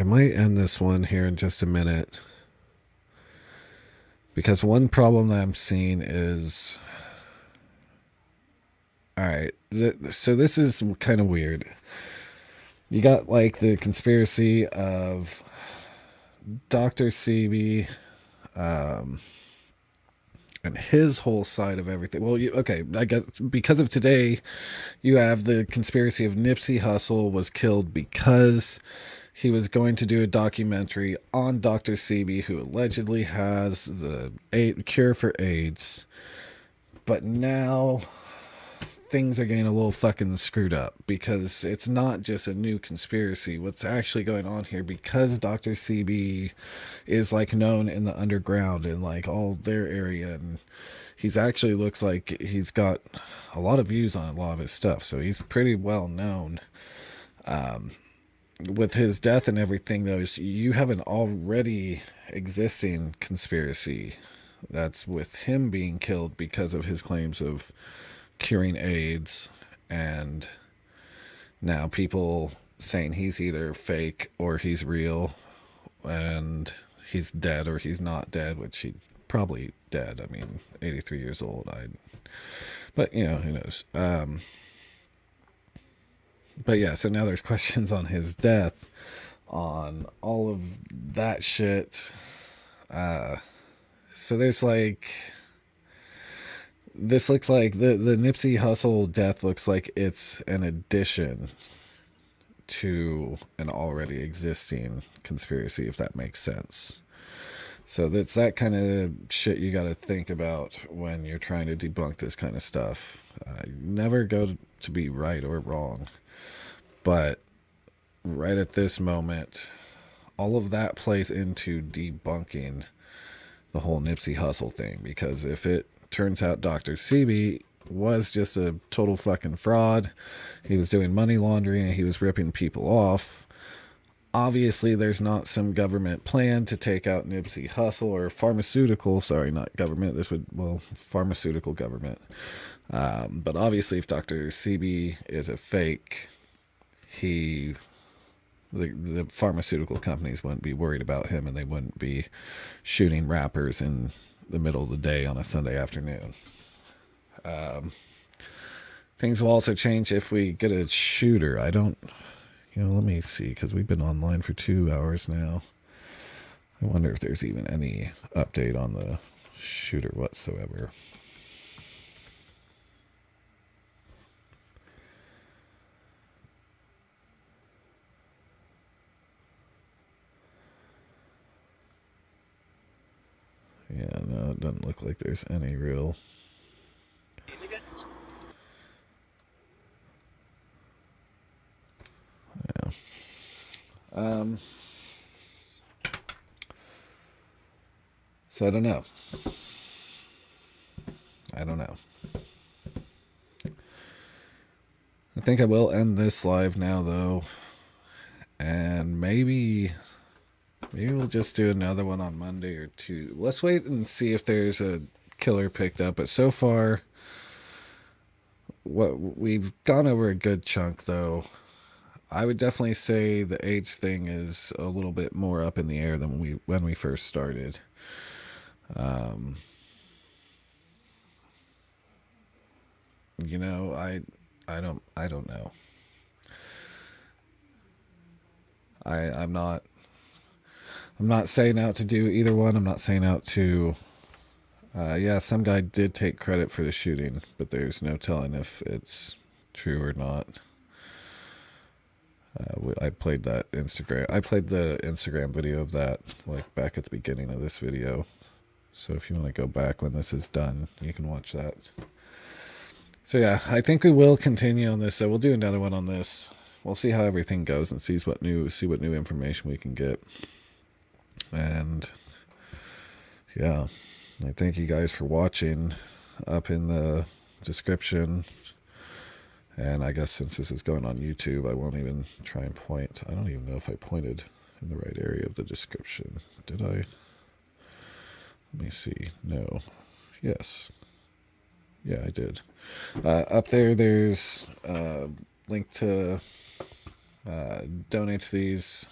might end this one here in just a minute. Because one problem that I'm seeing is... Alright, so this is kind of weird. You got like the conspiracy of Dr. Sebi and his whole side of everything. Well, okay, I guess because of today, you have the conspiracy of Nipsey Hussle was killed because he was going to do a documentary on Dr. Sebi, who allegedly has the cure for AIDS. But now things are getting a little fucking screwed up because it's not just a new conspiracy. What's actually going on here, because Dr. Sebi is like known in the underground in like all their area, and he's actually looks like he's got a lot of views on a lot of his stuff, so he's pretty well known. With his death and everything, though, you have an already existing conspiracy that's with him being killed because of his claims of curing AIDS, and now people saying he's either fake or he's real, and he's dead or he's not dead, which he's probably dead. I mean, 83 years old. But you know, who knows? But yeah, so now there's questions on his death, on all of that shit. So there's like, this looks like the Nipsey Hussle death looks like it's an addition to an already existing conspiracy, if that makes sense. So that's that kind of shit you got to think about when you're trying to debunk this kind of stuff. Never go to be right or wrong. But right at this moment, all of that plays into debunking the whole Nipsey Hussle thing. Because if it turns out Dr. Sebi was just a total fucking fraud, he was doing money laundering and he was ripping people off, obviously there's not some government plan to take out Nipsey Hussle, or pharmaceutical, sorry, not government, pharmaceutical government. But obviously if Dr. Sebi is a fake, the pharmaceutical companies wouldn't be worried about him, and they wouldn't be shooting rappers in the middle of the day on a Sunday afternoon. Things will also change if we get a shooter. I don't, let me see, because we've been online for 2 hours now. I wonder if there's even any update on the shooter whatsoever. Yeah, no, it doesn't look like there's any real... Yeah. So I don't know. I think I will end this live now, though. And maybe we'll just do another one on Monday or Tuesday. Let's wait and see if there's a killer picked up. But so far, what we've gone over a good chunk, though. I would definitely say the age thing is a little bit more up in the air than when we first started. You know, I don't know. I'm not saying out to do either one. I'm not saying out to yeah, some guy did take credit for the shooting, but there's no telling if it's true or not. I played the Instagram video of that, like, back at the beginning of this video. So if you want to go back when this is done, you can watch that. So yeah, I think we will continue on this. So we'll do another one on this. We'll see how everything goes and see what new information we can get. And yeah, I thank you guys for watching. Up in the description. And I guess since this is going on YouTube, I won't even try and point. I don't even know if I pointed in the right area of the description. Did I? Let me see. No. Yes. Yeah, I did. Up there, there's a link to donate to these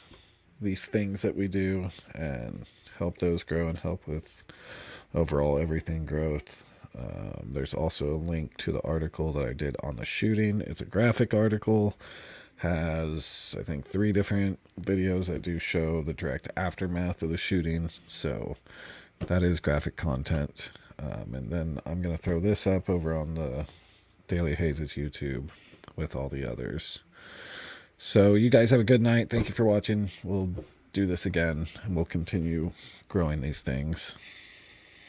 things that we do and help those grow and help with overall everything growth. There's also a link to the article that I did on the shooting. It's a graphic article. Has, I think, 3 different videos that do show the direct aftermath of the shooting. So that is graphic content. And then I'm going to throw this up over on the Daily Hazes YouTube with all the others. So you guys have a good night. Thank you for watching. We'll do this again, and we'll continue growing these things.